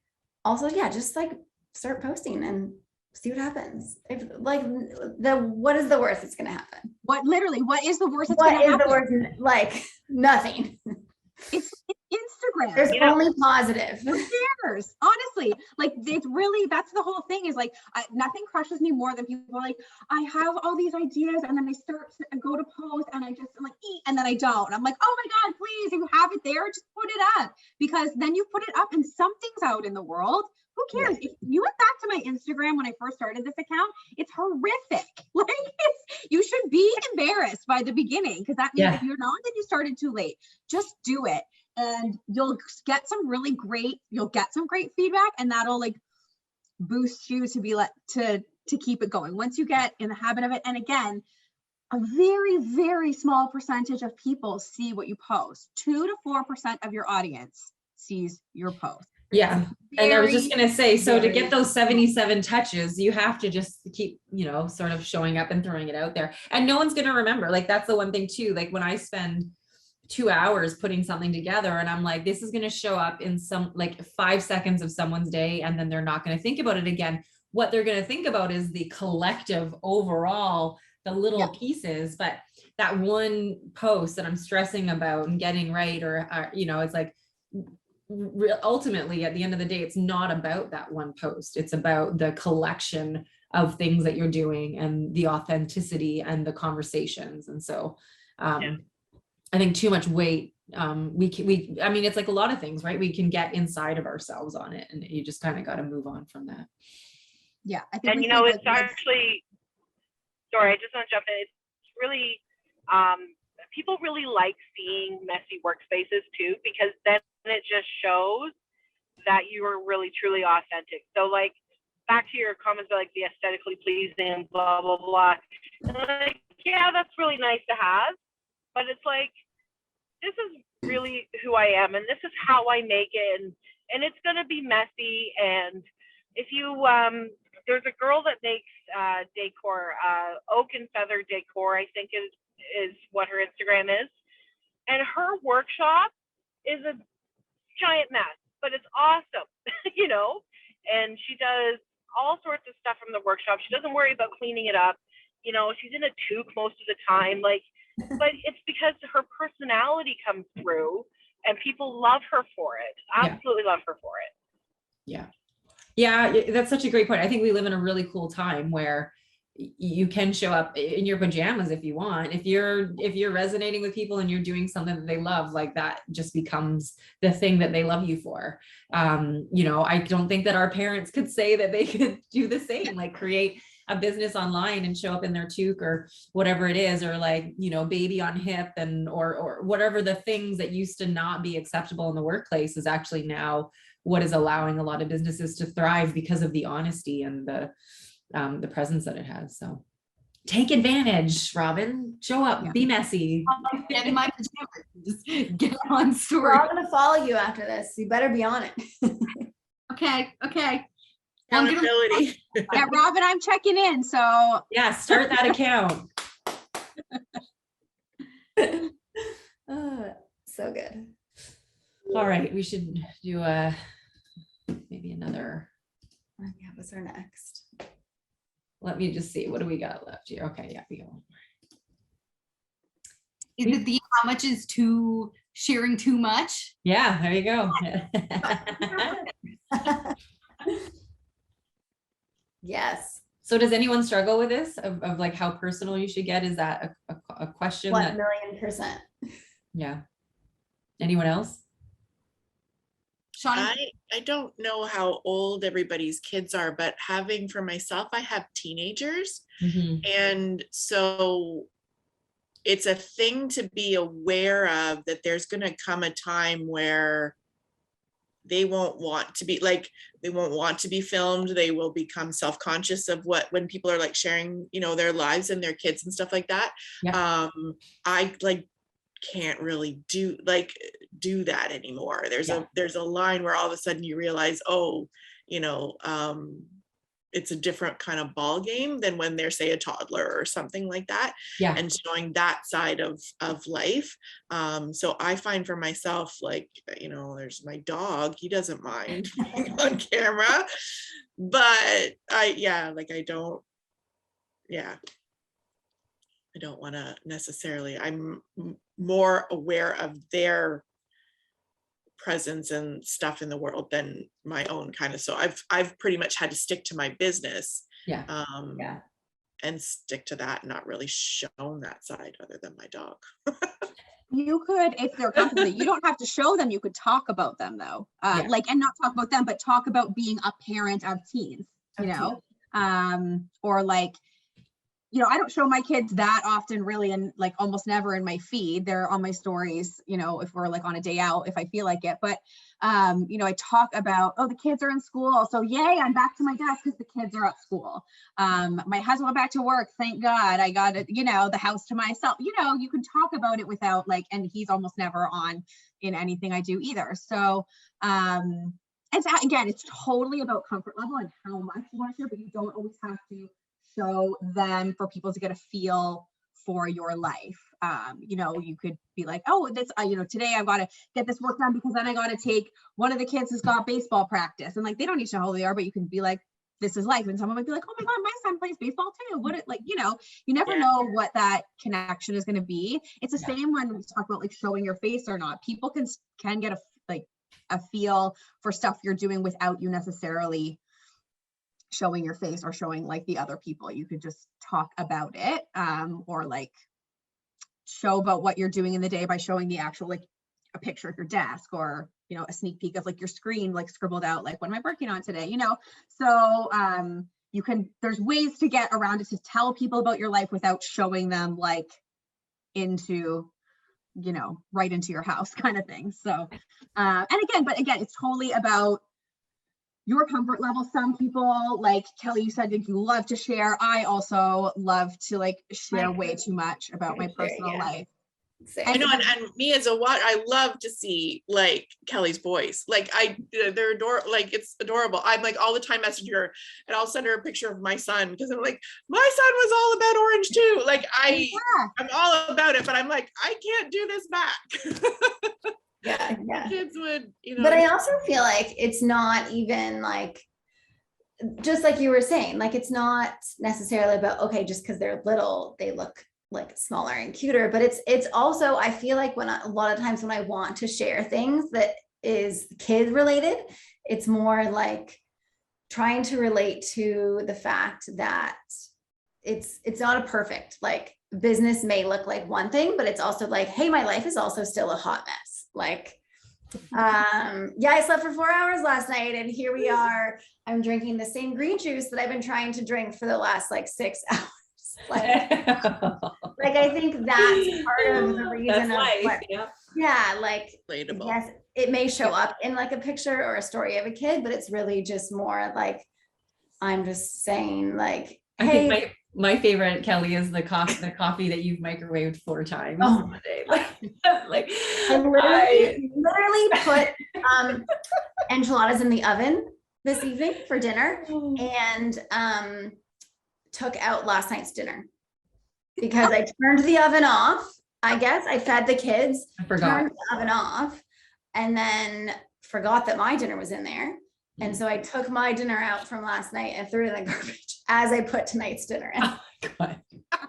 also, just like start posting and see what happens. If like what is the worst that's gonna happen? What is the worst that's what gonna is happen? the worst? Like nothing. It's Instagram. There's only positive. Who cares? Honestly, like it's really, that's the whole thing is like, nothing crushes me more than people like, I have all these ideas and then I start to go to post and I just I'm like, and then I don't. I'm like, oh my God, please, if you have it there, just put it up, because then you put it up and something's out in the world. Who cares? If you went back to my Instagram when I first started this account, it's horrific. Like you should be embarrassed by the beginning, because that means if you're not, then you started too late. Just do it. And you'll get some great feedback, and that'll like boost you to be to keep it going once you get in the habit of it. And again, a very, very small percentage of people see what you post. 2 to 4% of your audience sees your post. Yeah. And I was just Very- gonna say, so to very- get those 77 touches, you have to just keep, you know, sort of showing up and throwing it out there. And no one's gonna remember. Like, that's the one thing too. Like, when I spend 2 hours putting something together and I'm like, this is gonna show up in some, like, 5 seconds of someone's day, and then they're not gonna think about it again. What they're gonna think about is the collective overall, the little Yeah. pieces. But that one post that I'm stressing about and getting right, or you know, it's like, ultimately at the end of the day, it's not about that one post. It's about the collection of things that you're doing and the authenticity and the conversations. And so Yeah. I think too much weight, I mean, it's like a lot of things, right? We can get inside of ourselves on it, and you just kind of got to move on from that. Yeah, I think And we you know, think, it's like, actually, sorry, I just want to jump in. It's really, people really like seeing messy workspaces too, because then it just shows that you are really truly authentic. So like, back to your comments about like the aesthetically pleasing, blah, blah, blah. And like, yeah, that's really nice to have, but it's like, this is really who I am, and this is how I make it, and it's gonna be messy. And if you, there's a girl that makes decor, oak and feather decor, I think is what her Instagram is, and her workshop is a giant mess, but it's awesome, you know. And she does all sorts of stuff from the workshop. She doesn't worry about cleaning it up. You know, she's in a toque most of the time, like, but it's because her personality comes through, and people love her for it. Absolutely love her for it. Yeah. Yeah, that's such a great point. I think we live in a really cool time where you can show up in your pajamas if you want. If you're resonating with people and you're doing something that they love, like, that just becomes the thing that they love you for. You know, I don't think that our parents could say that they could do the same, like create a business online and show up in their toque or whatever it is, or like, you know, baby on hip, and or whatever the things that used to not be acceptable in the workplace is actually now what is allowing a lot of businesses to thrive because of the honesty and the presence that it has. So take advantage, Robin. Show up, Yeah. be messy. Get in my pajamas. Just get on We're story. all gonna follow you after this. You better be on it. Okay. Well, I'm gonna- Accountability. yeah, Robin, I'm checking in. So Yeah, start that account. So good. All right, we should do maybe another. Yeah, what's our next? Let me just see, what do we got left here? Okay, yeah, we go. Is it the how much is too sharing too much? Yeah, there you go. Yes. So does anyone struggle with this of like how personal you should get? Is that a question 1,000,000%. yeah. Anyone else? Shauna? I don't know how old everybody's kids are, but having for myself, I have teenagers. Mhm. And so it's a thing to be aware of, that there's going to come a time where they won't want to be filmed. They will become self-conscious of when people are like sharing, you know, their lives and their kids and stuff like that. Yeah. I like can't really do that anymore. There's a line where all of a sudden you realize, oh, you know, it's a different kind of ball game than when they're, say, a toddler or something like that. Yeah. And showing that side of life. So I find for myself, like, you know, there's my dog, he doesn't mind being on camera, but I don't want to necessarily. I'm more aware of their presence and stuff in the world than my own kind of. So I've pretty much had to stick to my business. Yeah. And stick to that, not really shown that side other than my dog. you could, if they're comfortable, you don't have to show them. You could talk about them though, Yeah. like, and not talk about them, but talk about being a parent of teens, you know, or like, you know, I don't show my kids that often really, and like almost never in my feed. They're on my stories, you know, if we're like on a day out, if I feel like it. But, you know, I talk about, oh, the kids are in school. So yay, I'm back to my desk because the kids are at school. My husband went back to work. Thank God. I got it, you know, the house to myself. You know, you can talk about it without like, and he's almost never on in anything I do either. So, and again, it's totally about comfort level and how much you want to share, but you don't always have to show them for people to get a feel for your life. You know, you could be like, oh, this, you know, today I've got to get this work done because then I got to take one of the kids who's got baseball practice. And like, they don't need to know how old they are, but you can be like, this is life. And someone might be like, oh my God, my son plays baseball too. What it, like, you know, you never know what that connection is going to be. It's the same when we talk about like showing your face or not. People can get a feel for stuff you're doing without you necessarily showing your face or showing like the other people. You could just talk about it, or like show about what you're doing in the day by showing the actual, like a picture of your desk, or, you know, a sneak peek of like your screen, like scribbled out, like, what am I working on today? You know, so there's ways to get around it, to tell people about your life without showing them like into, you know, right into your house kind of thing. So, and again, it's totally about your comfort level. Some people, like Kelly, you said that you love to share. I also love to like share way too much about my personal life. I know, and me as a watch, I love to see like Kelly's boys. Like they're adorable. Like it's adorable. I'm like all the time messaging her, and I'll send her a picture of my son because I'm like, my son was all about orange too. Like I'm all about it, but I'm like, I can't do this back. Yeah. Kids would, you know. But I also feel like it's not even like, just like you were saying, like it's not necessarily about, okay, just because they're little, they look like smaller and cuter, but it's also, I feel like when a lot of times when I want to share things that is kid related, it's more like trying to relate to the fact that it's not a perfect, like business may look like one thing, but it's also like, hey, my life is also still a hot mess. Like, I slept for 4 hours last night and here we are. I'm drinking the same green juice that I've been trying to drink for the last like 6 hours. Like I think that's part of the reason of life, like relatable. Yes, it may show up in like a picture or a story of a kid, but it's really just more like, I'm just saying like, I hey, think my favorite, Kelly, is the coffee that you've microwaved 4 times a day. Like I literally put enchiladas in the oven this evening for dinner and took out last night's dinner because I turned the oven off. I guess I fed the kids, turned the oven off, and then forgot that my dinner was in there. And so I took my dinner out from last night and threw it in the garbage as I put tonight's dinner in. Oh my God.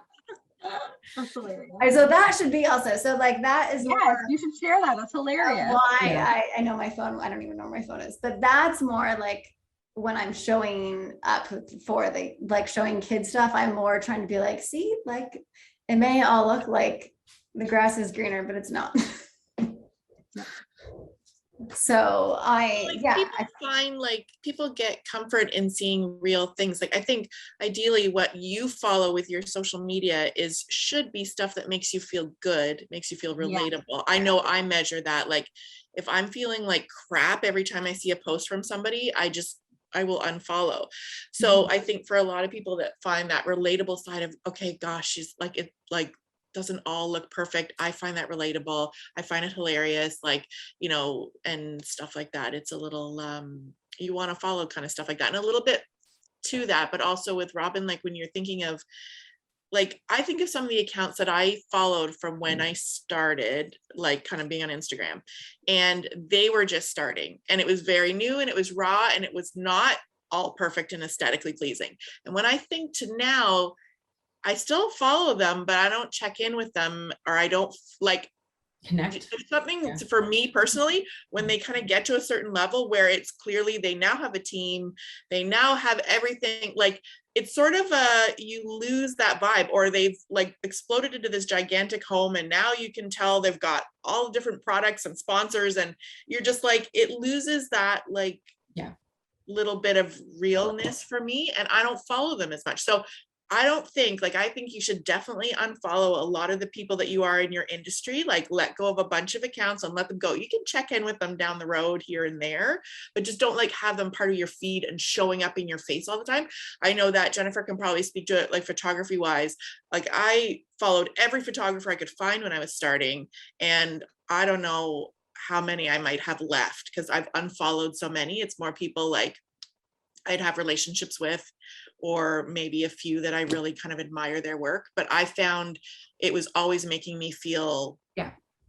That's hilarious. So that should be also, so like that is you should share that. That's hilarious. Why I know my phone, I don't even know where my phone is, but that's more like when I'm showing up for the, like showing kids stuff, I'm more trying to be like, see, like it may all look like the grass is greener, but it's not. So people find like people get comfort in seeing real things. Like I think ideally what you follow with your social media should be stuff that makes you feel good, makes you feel relatable. I know I measure that. Like if I'm feeling like crap every time I see a post from somebody, I will unfollow. So I think for a lot of people that find that relatable side of, okay, gosh, she's like, it like doesn't all look perfect. I find that relatable. I find it hilarious, like, you know, and stuff like that. It's a little, you want to follow kind of stuff like that. And a little bit to that, but also with Robin, like when you're thinking of, like, I think of some of the accounts that I followed from when I started, like kind of being on Instagram, and they were just starting and it was very new and it was raw and it was not all perfect and aesthetically pleasing. And when I think to now, I still follow them, but I don't check in with them, or I don't like connect. There's something for me personally, when they kind of get to a certain level where it's clearly they now have a team, they now have everything, like it's sort of you lose that vibe, or they've like exploded into this gigantic home and now you can tell they've got all the different products and sponsors, and you're just like, it loses that like little bit of realness for me, and I don't follow them as much. So I think you should definitely unfollow a lot of the people that you are in your industry, like let go of a bunch of accounts and let them go. You can check in with them down the road here and there, but just don't like have them part of your feed and showing up in your face all the time. I know that Jennifer can probably speak to it, like photography wise. Like I followed every photographer I could find when I was starting, and I don't know how many I might have left, because I've unfollowed so many. It's more people like I'd have relationships with, or maybe a few that I really kind of admire their work. But I found it was always making me feel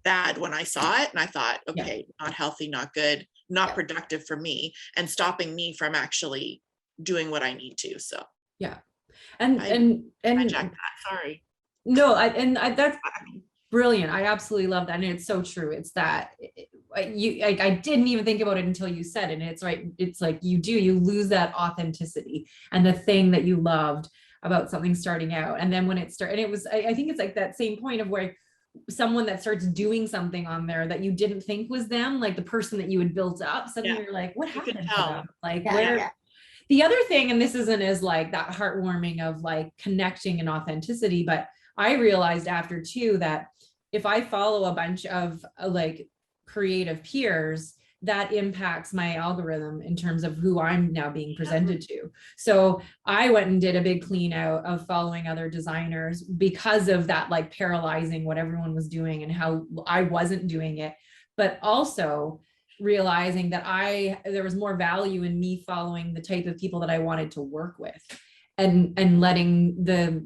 bad when I saw it. And I thought, okay, not healthy, not good, not productive for me, and stopping me from actually doing what I need to. So and hijacked that, sorry. No, that's brilliant. I absolutely love that. And it's so true. It's that I didn't even think about it until you said it. And it's right. It's like you lose that authenticity and the thing that you loved about something starting out. And then when it started, and it was, I think it's like that same point of where someone that starts doing something on there that you didn't think was them, like the person that you had built up, suddenly you're like, what happened to them? Like where. The other thing, and this isn't as like that heartwarming of like connecting and authenticity, but I realized after too that if I follow a bunch of like creative peers, that impacts my algorithm in terms of who I'm now being presented to. So I went and did a big clean out of following other designers because of that, like paralyzing what everyone was doing and how I wasn't doing it, but also realizing that there was more value in me following the type of people that I wanted to work with, and letting the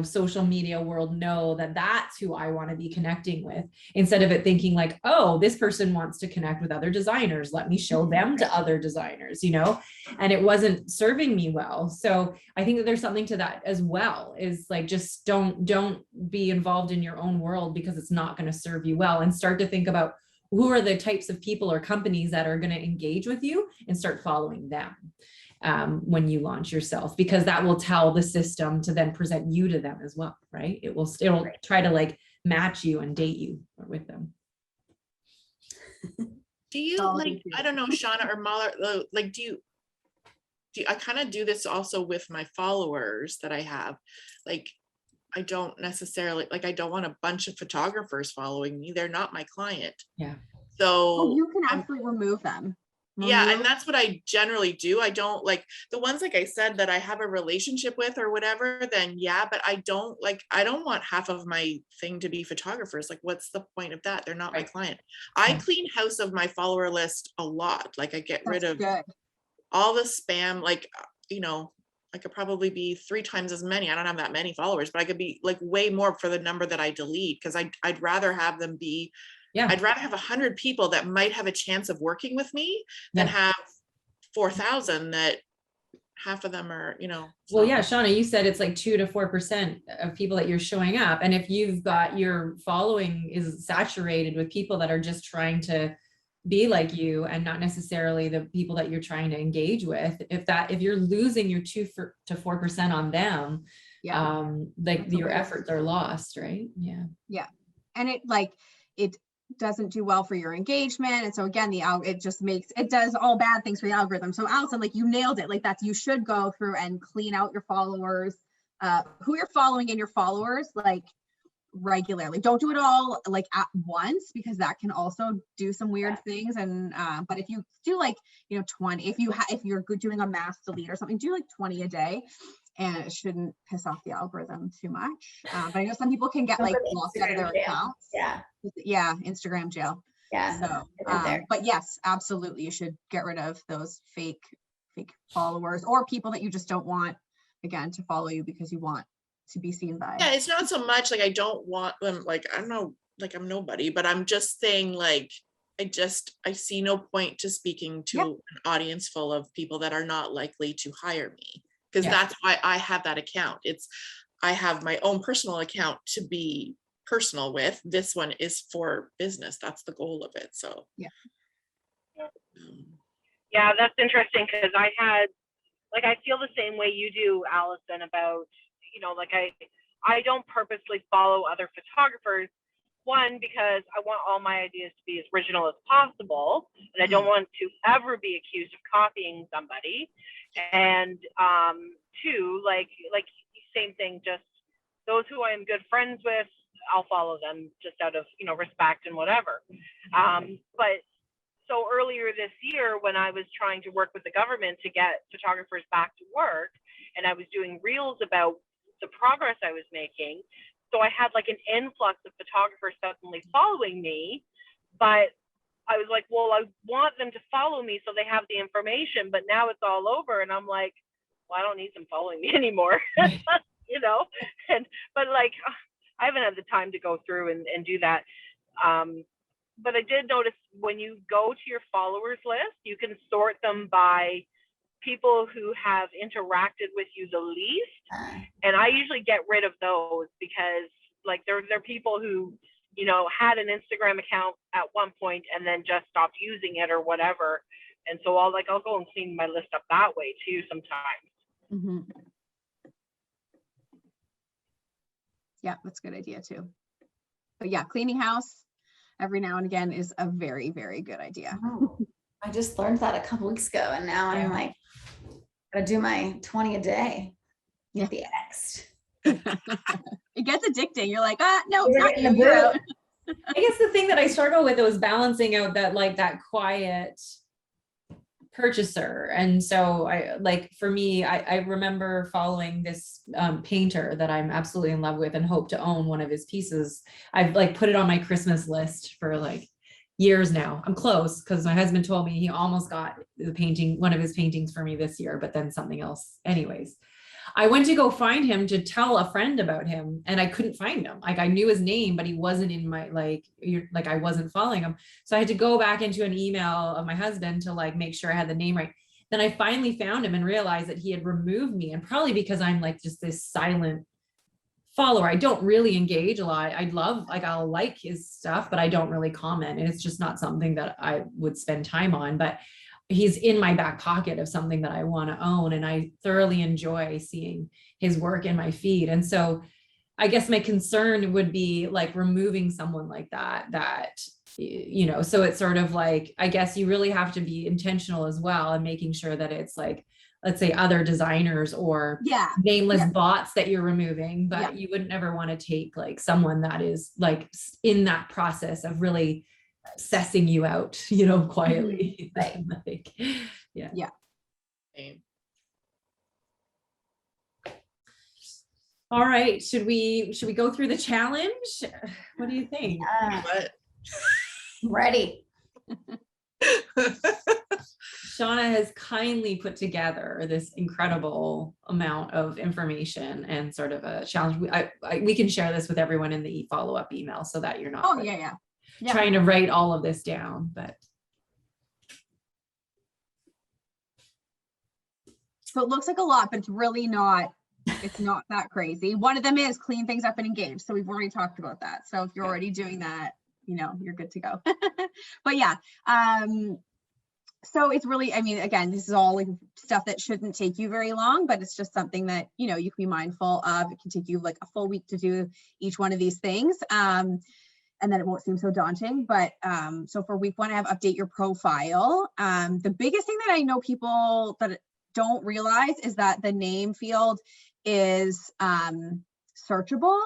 social media world know that that's who I want to be connecting with, instead of it thinking like, oh, this person wants to connect with other designers, let me show them to other designers, and it wasn't serving me well. So I think that there's something to that as well, is like, just don't be involved in your own world because it's not going to serve you well, and start to think about who are the types of people or companies that are going to engage with you, and start following them when you launch yourself, because that will tell the system to then present you to them as well, right? It'll try to like match you and date you with them. Do you like, I don't know, Shauna or Mahler, like, do you I kind of do this also with my followers that I have, like, I don't necessarily, like, I don't want a bunch of photographers following me. They're not my client. Yeah. So you can actually remove them. Yeah, and that's what I generally do. I don't like the ones, like I said, that I have a relationship with or whatever, then yeah, but I don't want half of my thing to be photographers. Like, what's the point of that? They're not my client. I clean house of my follower list a lot. Like, I get rid of all the spam, like, I could probably be 3 times as many. I don't have that many followers, but I could be like way more for the number that I delete, because I'd rather have them be, I'd rather have 100 people that might have a chance of working with me than have 4,000 that half of them are, Well, yeah, Shauna, you said it's like 2 to 4% of people that you're showing up. And if you've got your following is saturated with people that are just trying to be like you and not necessarily the people that you're trying to engage with, if you're losing your 2 to 4% on them, like your efforts are lost, right? Yeah. And it doesn't do well for your engagement. And so again, it does all bad things for the algorithm. So Allison, like, you nailed it. Like, you should go through and clean out your followers, who you're following and your followers, like, regularly. Don't do it all like at once, because that can also do some weird things. And but if you do 20, if you're doing a mass delete or something, do like 20 a day, and it shouldn't piss off the algorithm too much. But I know some people can get like locked out of their accounts. Instagram jail. So but yes, absolutely, you should get rid of those fake followers, or people that you just don't want, again, to follow you because you want to be seen by. Yeah, it's not so much like I don't want them, like, I don't know, like, I'm nobody, but I'm just saying, like, I see no point to speaking to an audience full of people that are not likely to hire me, because that's why I have that account. I have my own personal account to be personal with. This one is for business. That's the goal of it. So yeah, that's interesting, because I feel the same way you do, Allison, about, I don't purposely follow other photographers. One, because I want all my ideas to be as original as possible, and I don't want to ever be accused of copying somebody. And 2, like same thing, just those who I'm good friends with, I'll follow them just out of, respect and whatever. But so earlier this year, when I was trying to work with the government to get photographers back to work, and I was doing reels about the progress I was making, so I had like an influx of photographers suddenly following me, but I was like, well, I want them to follow me so they have the information, but now it's all over. And I'm like, well, I don't need them following me anymore, you know? But like, I haven't had the time to go through and do that. But I did notice when you go to your followers list, you can sort them by people who have interacted with you the least. And I usually get rid of those because like they're people who, you know, had an Instagram account at one point and then just stopped using it or whatever. And so I'll go and clean my list up that way too sometimes. Mm-hmm. Yeah, that's a good idea too. But yeah, cleaning house every now and again is a very, very good idea. Oh, I just learned that a couple weeks ago, and now I'm like, gotta do my 20 a day. Yeah. The X. It gets addicting. You're like, no, You're not getting you. the You're out. I guess the thing that I struggle with was balancing out that like that quiet purchaser. And so I like, for me, I remember following this painter that I'm absolutely in love with and hope to own one of his pieces. I've like put it on my Christmas list for like years now. I'm close because my husband told me he almost got the painting, one of his paintings for me this year, but then something else. Anyways, I went to go find him to tell a friend about him and I couldn't find him. Like I knew his name, but he wasn't in my, like I wasn't following him. So I had to go back into an email of my husband to like make sure I had the name right. Then I finally found him and realized that he had removed me, and probably because I'm like just this silent follower. I don't really engage a lot. I love, like I'll like his stuff, but I don't really comment. And it's just not something that I would spend time on, but he's in my back pocket of something that I want to own. And I thoroughly enjoy seeing his work in my feed. And so I guess my concern would be like removing someone like that, you know, so it's sort of like, I guess you really have to be intentional as well and making sure that it's like, let's say other designers or nameless bots that you're removing, but you would never want to take like someone that is like in that process of really sussing you out, you know, quietly. Right. Like, yeah. All right, should we go through the challenge? What do you think? What? Ready. Shauna has kindly put together this incredible amount of information and sort of a challenge. We can share this with everyone in the follow-up email so that you're not trying to write all of this down, but. So it looks like a lot, but it's really not. It's not that crazy. One of them is clean things up and engage. So we've already talked about that. So if you're already doing that, you know, you're good to go. But yeah, so it's really, I mean, again, this is all like stuff that shouldn't take you very long, but it's just something that, you know, you can be mindful of. It can take you like a full week to do each one of these things. And then it won't seem so daunting. But so for week one, I have update your profile. The biggest thing that I know people that don't realize is that the name field is searchable.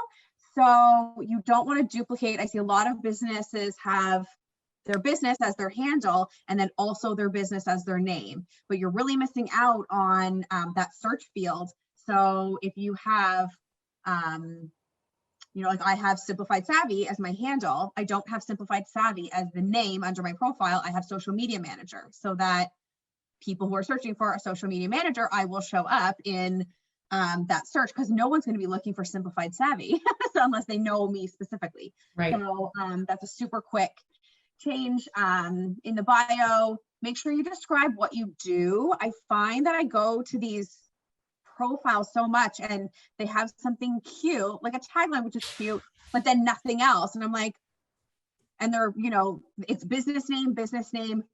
So you don't want to duplicate. I see a lot of businesses have their business as their handle and then also their business as their name, but you're really missing out on that search field. So if you have, you know, like I have Simplified Savvy as my handle, I don't have Simplified Savvy as the name under my profile. I have Social Media Manager, so that people who are searching for a social media manager, I will show up in that search, because no one's going to be looking for Simplified Savvy so unless they know me specifically. Right. So that's a super quick change. In the bio, make sure you describe what you do. I find that I go to these profiles so much and they have something cute, like a tagline, which is cute, but then nothing else. And I'm like, and they're, you know, it's business name,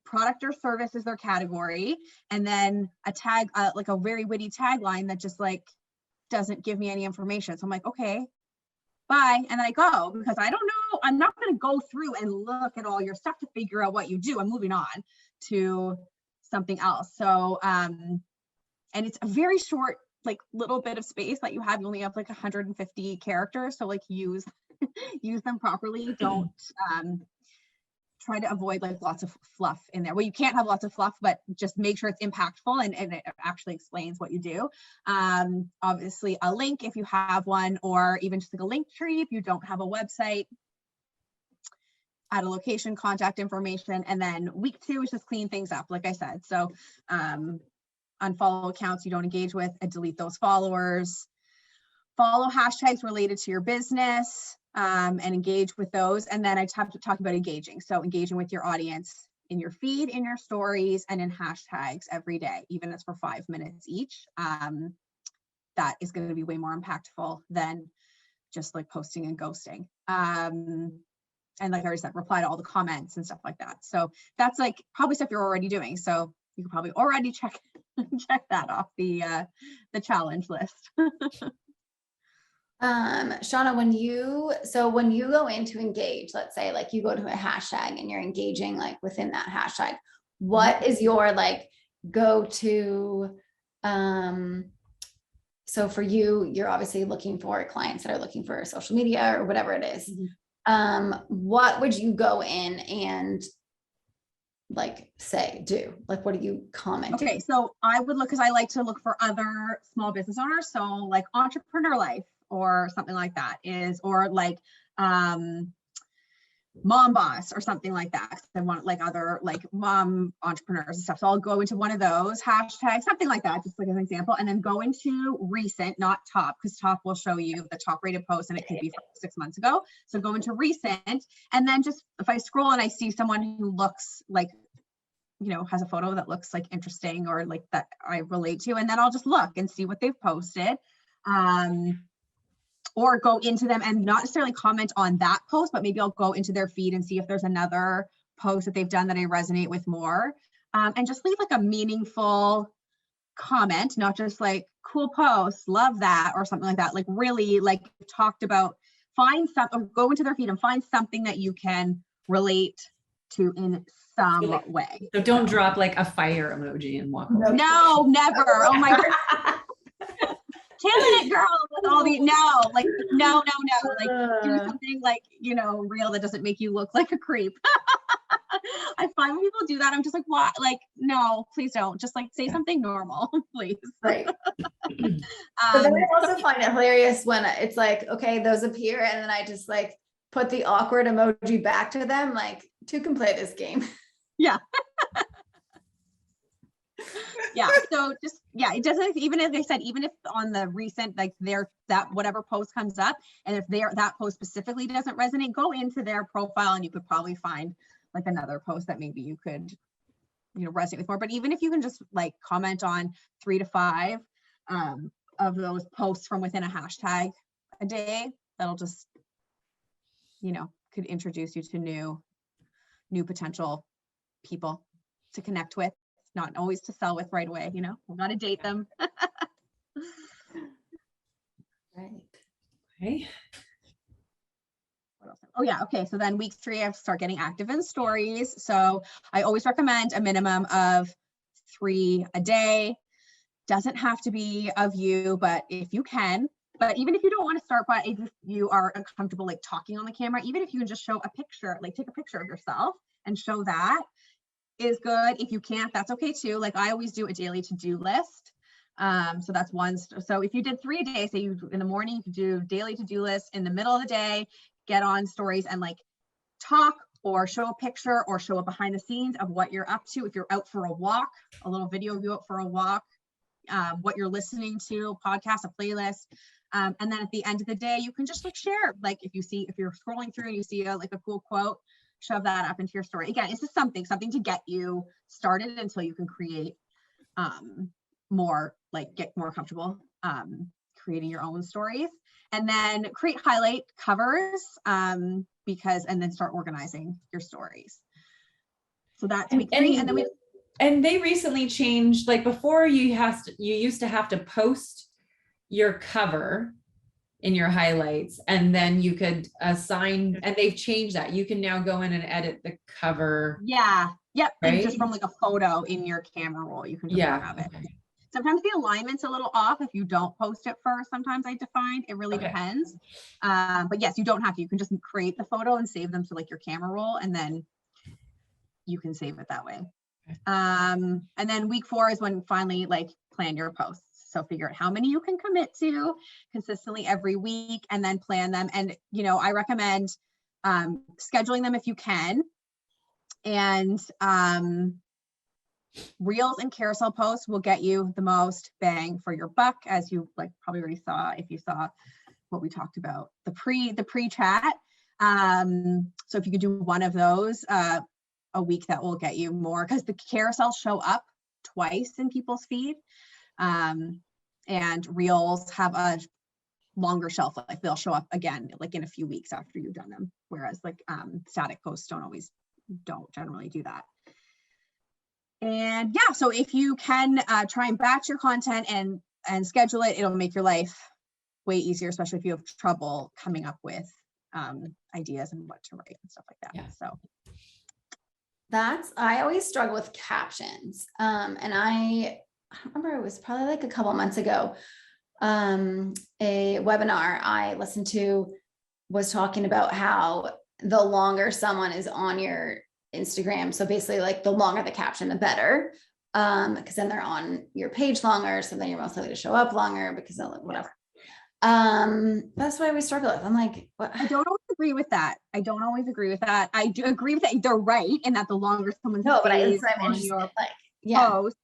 product or service is their category. And then a tag, like a very witty tagline that just like doesn't give me any information. So I'm like, okay, bye. And then I go, because I don't know, I'm not going to go through and look at all your stuff to figure out what you do. I'm moving on to something else. So, and it's a very short, like little bit of space that you have. You only have like 150 characters. So like use them properly. Don't try to avoid like lots of fluff in there. Well, you can't have lots of fluff, but just make sure it's impactful and it actually explains what you do. Obviously a link if you have one, or even just like a link tree if you don't have a website. add a location, contact information, and then week 2 is just clean things up, like I said. So unfollow accounts you don't engage with and delete those followers. Follow hashtags related to your business and engage with those. And then I have to talk about engaging. So engaging with your audience in your feed, in your stories, and in hashtags every day, even if it's for 5 minutes each. That is going to be way more impactful than just like posting and ghosting. And like I already said, reply to all the comments and stuff like that. So that's like probably stuff you're already doing. So you can probably already check that off the challenge list. Shauna, when you go in to engage, let's say like you go to a hashtag and you're engaging like within that hashtag, what is your like go-to, so for you, you're obviously looking for clients that are looking for social media or whatever it is. What would you go in and like do? Like, what do you comment? Okay, so I would look, because I like to look for other small business owners. So like Entrepreneur Life or something like that or like Mom Boss or something like that. I want like other like mom entrepreneurs and stuff. So I'll go into one of those hashtags, something like that, just like an example, and then go into recent, not top, because top will show you the top rated post and it could be from 6 months ago. So go into recent, and then just if I scroll and I see someone who looks like, has a photo that looks like interesting or like that I relate to, and then I'll just look and see what they've posted. Or go into them and not necessarily comment on that post, but maybe I'll go into their feed and see if there's another post that they've done that I resonate with more. And just leave like a meaningful comment, not just like cool post, love that, or something like that. Like really like talked about, go into their feed and find something that you can relate to in some way. So don't drop like a fire emoji and walk away. No, never. Oh my God. Killing it, girl, with all the no, like do something like real that doesn't make you look like a creep. I find when people do that, I'm just like, what? Like, no, please don't. Just like say something normal, please. Right. But then I also find it hilarious when it's like, okay, those appear, and then I just like put the awkward emoji back to them, like, two can play this game. Yeah. Yeah. So just, it doesn't, even if they said, even if on the recent, like that whatever post comes up, and if that post specifically doesn't resonate, go into their profile and you could probably find like another post that maybe you could, resonate with more. But even if you can just like comment on 3 to 5 of those posts from within a hashtag a day, that'll just, could introduce you to new potential people to connect with. Not always to sell with right away, we've got to date them. Right. Okay. What else? Oh yeah, okay. So then week 3, I have to start getting active in stories. So I always recommend a minimum of 3 a day. Doesn't have to be of you, but if you can. But even if you don't want to start, but if you are uncomfortable like talking on the camera, even if you can just show a picture, like take a picture of yourself and show that, is good. If you can't, that's okay too. Like I always do a daily to-do list. So that's one. So if you did 3 a day, say you in the morning, you could do daily to-do list. In the middle of the day, get on stories and like talk or show a picture or show a behind the scenes of what you're up to. If you're out for a walk, a little video of you out for a walk, what you're listening to, podcast, a playlist. And then at the end of the day, you can just like share, like if you're scrolling through and you see a cool quote, shove that up into your story. Again, it's just something to get you started until you can create more, like get more comfortable creating your own stories. And then create highlight covers and then start organizing your stories. So that's week 3. And they recently changed, like before you used to have to post your cover in your highlights, and then you could assign, and they've changed that. You can now go in and edit the cover. Yeah. Yep. Right? And just from like a photo in your camera roll, you can just grab it. Okay. Sometimes the alignment's a little off if you don't post it first. Sometimes I defined, it really depends. But yes, you don't have to. You can just create the photo and save them to like your camera roll, and then you can save it that way. And then week 4 is when finally like plan your posts. So figure out how many you can commit to consistently every week and then plan them. And, I recommend scheduling them if you can. And Reels and carousel posts will get you the most bang for your buck, as you like probably already saw if you saw what we talked about, the pre-chat. So if you could do one of those a week, that will get you more, because the carousels show up twice in people's feed, and Reels have a longer shelf life. They'll show up again like in a few weeks after you've done them, whereas like static posts don't generally do that. And yeah, so if you can try and batch your content and schedule it, it'll make your life way easier, especially if you have trouble coming up with ideas and what to write and stuff like that. Yeah. So I always struggle with captions. And I remember it was probably like a couple months ago, a webinar I listened to was talking about how the longer someone is on your Instagram, so basically like the longer the caption, the better, because then they're on your page longer, so then you're most likely to show up longer because of whatever. That's why we struggle with. I'm like, what? I don't always agree with that. I do agree with that. They're right in that the longer someone stays on your post,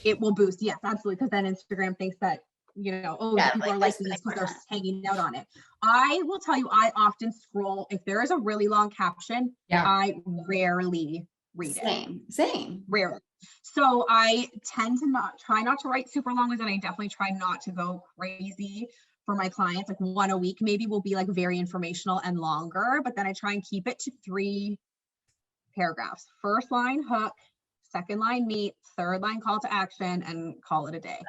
it will boost. Yes, absolutely. Because then Instagram thinks that, people are liking this because they're hanging out on it. I will tell you, I often scroll. If there is a really long caption, I rarely read it. Same. Rarely. So I tend to try not to write super long ones, and I definitely try not to go crazy for my clients. Like one a week maybe will be like very informational and longer, but then I try and keep it to 3 paragraphs. First line hook, second line meat, third line call to action, and call it a day.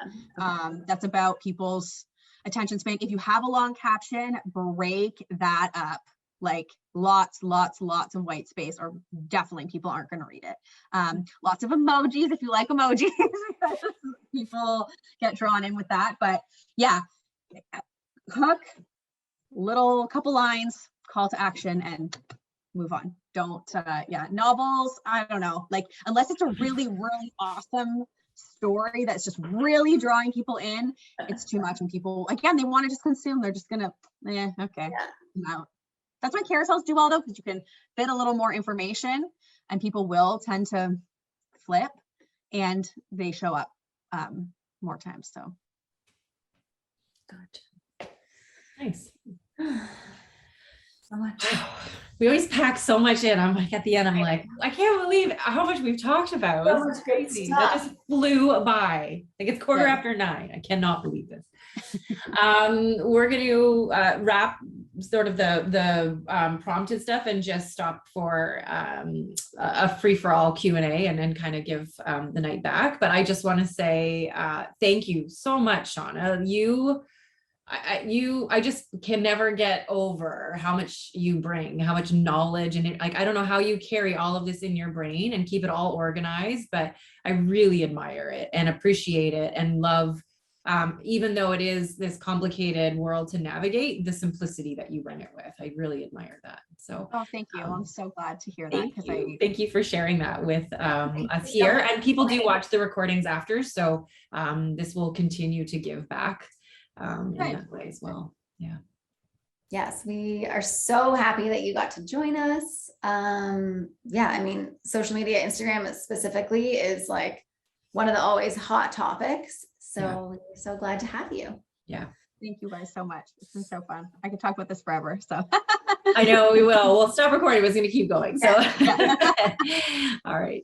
That's about people's attention span. If you have a long caption, break that up. Like lots of white space, or definitely people aren't going to read it. Lots of emojis if you like emojis. People get drawn in with that. But yeah, hook, couple lines, call to action, and move on. Don't novels, I don't know, like unless it's a really awesome story that's just really drawing people in, it's too much, and people again, they want to just consume. They're just gonna okay. No. That's why carousels do well though, because you can fit a little more information, and people will tend to flip, and they show up more times. So Good. Nice. So much. We always pack so much in. I'm like, at the end, I'm like, I can't believe how much we've talked about. So It's much great crazy. stuff. That just flew by. Like it's 9:15. I cannot believe this. We're going to wrap sort of the prompted stuff and just stop for a free-for-all Q&A and then kind of give the night back. But I just want to say thank you so much, Shauna. I just can never get over how much you bring, how much knowledge, and I don't know how you carry all of this in your brain and keep it all organized, but I really admire it and appreciate it and love, even though it is this complicated world to navigate, the simplicity that you bring it with. I really admire that. So, thank you. I'm so glad to hear that. Thank you for sharing that with us here, and people do watch the recordings after. So this will continue to give back. In that way as well. Yeah. Yes, we are so happy that you got to join us. I mean, social media, Instagram specifically is like one of the always hot topics. So we're so glad to have you. Yeah. Thank you guys so much. It's been so fun. I could talk about this forever. So I know we will. We'll stop recording. It's going to keep going. So, all right.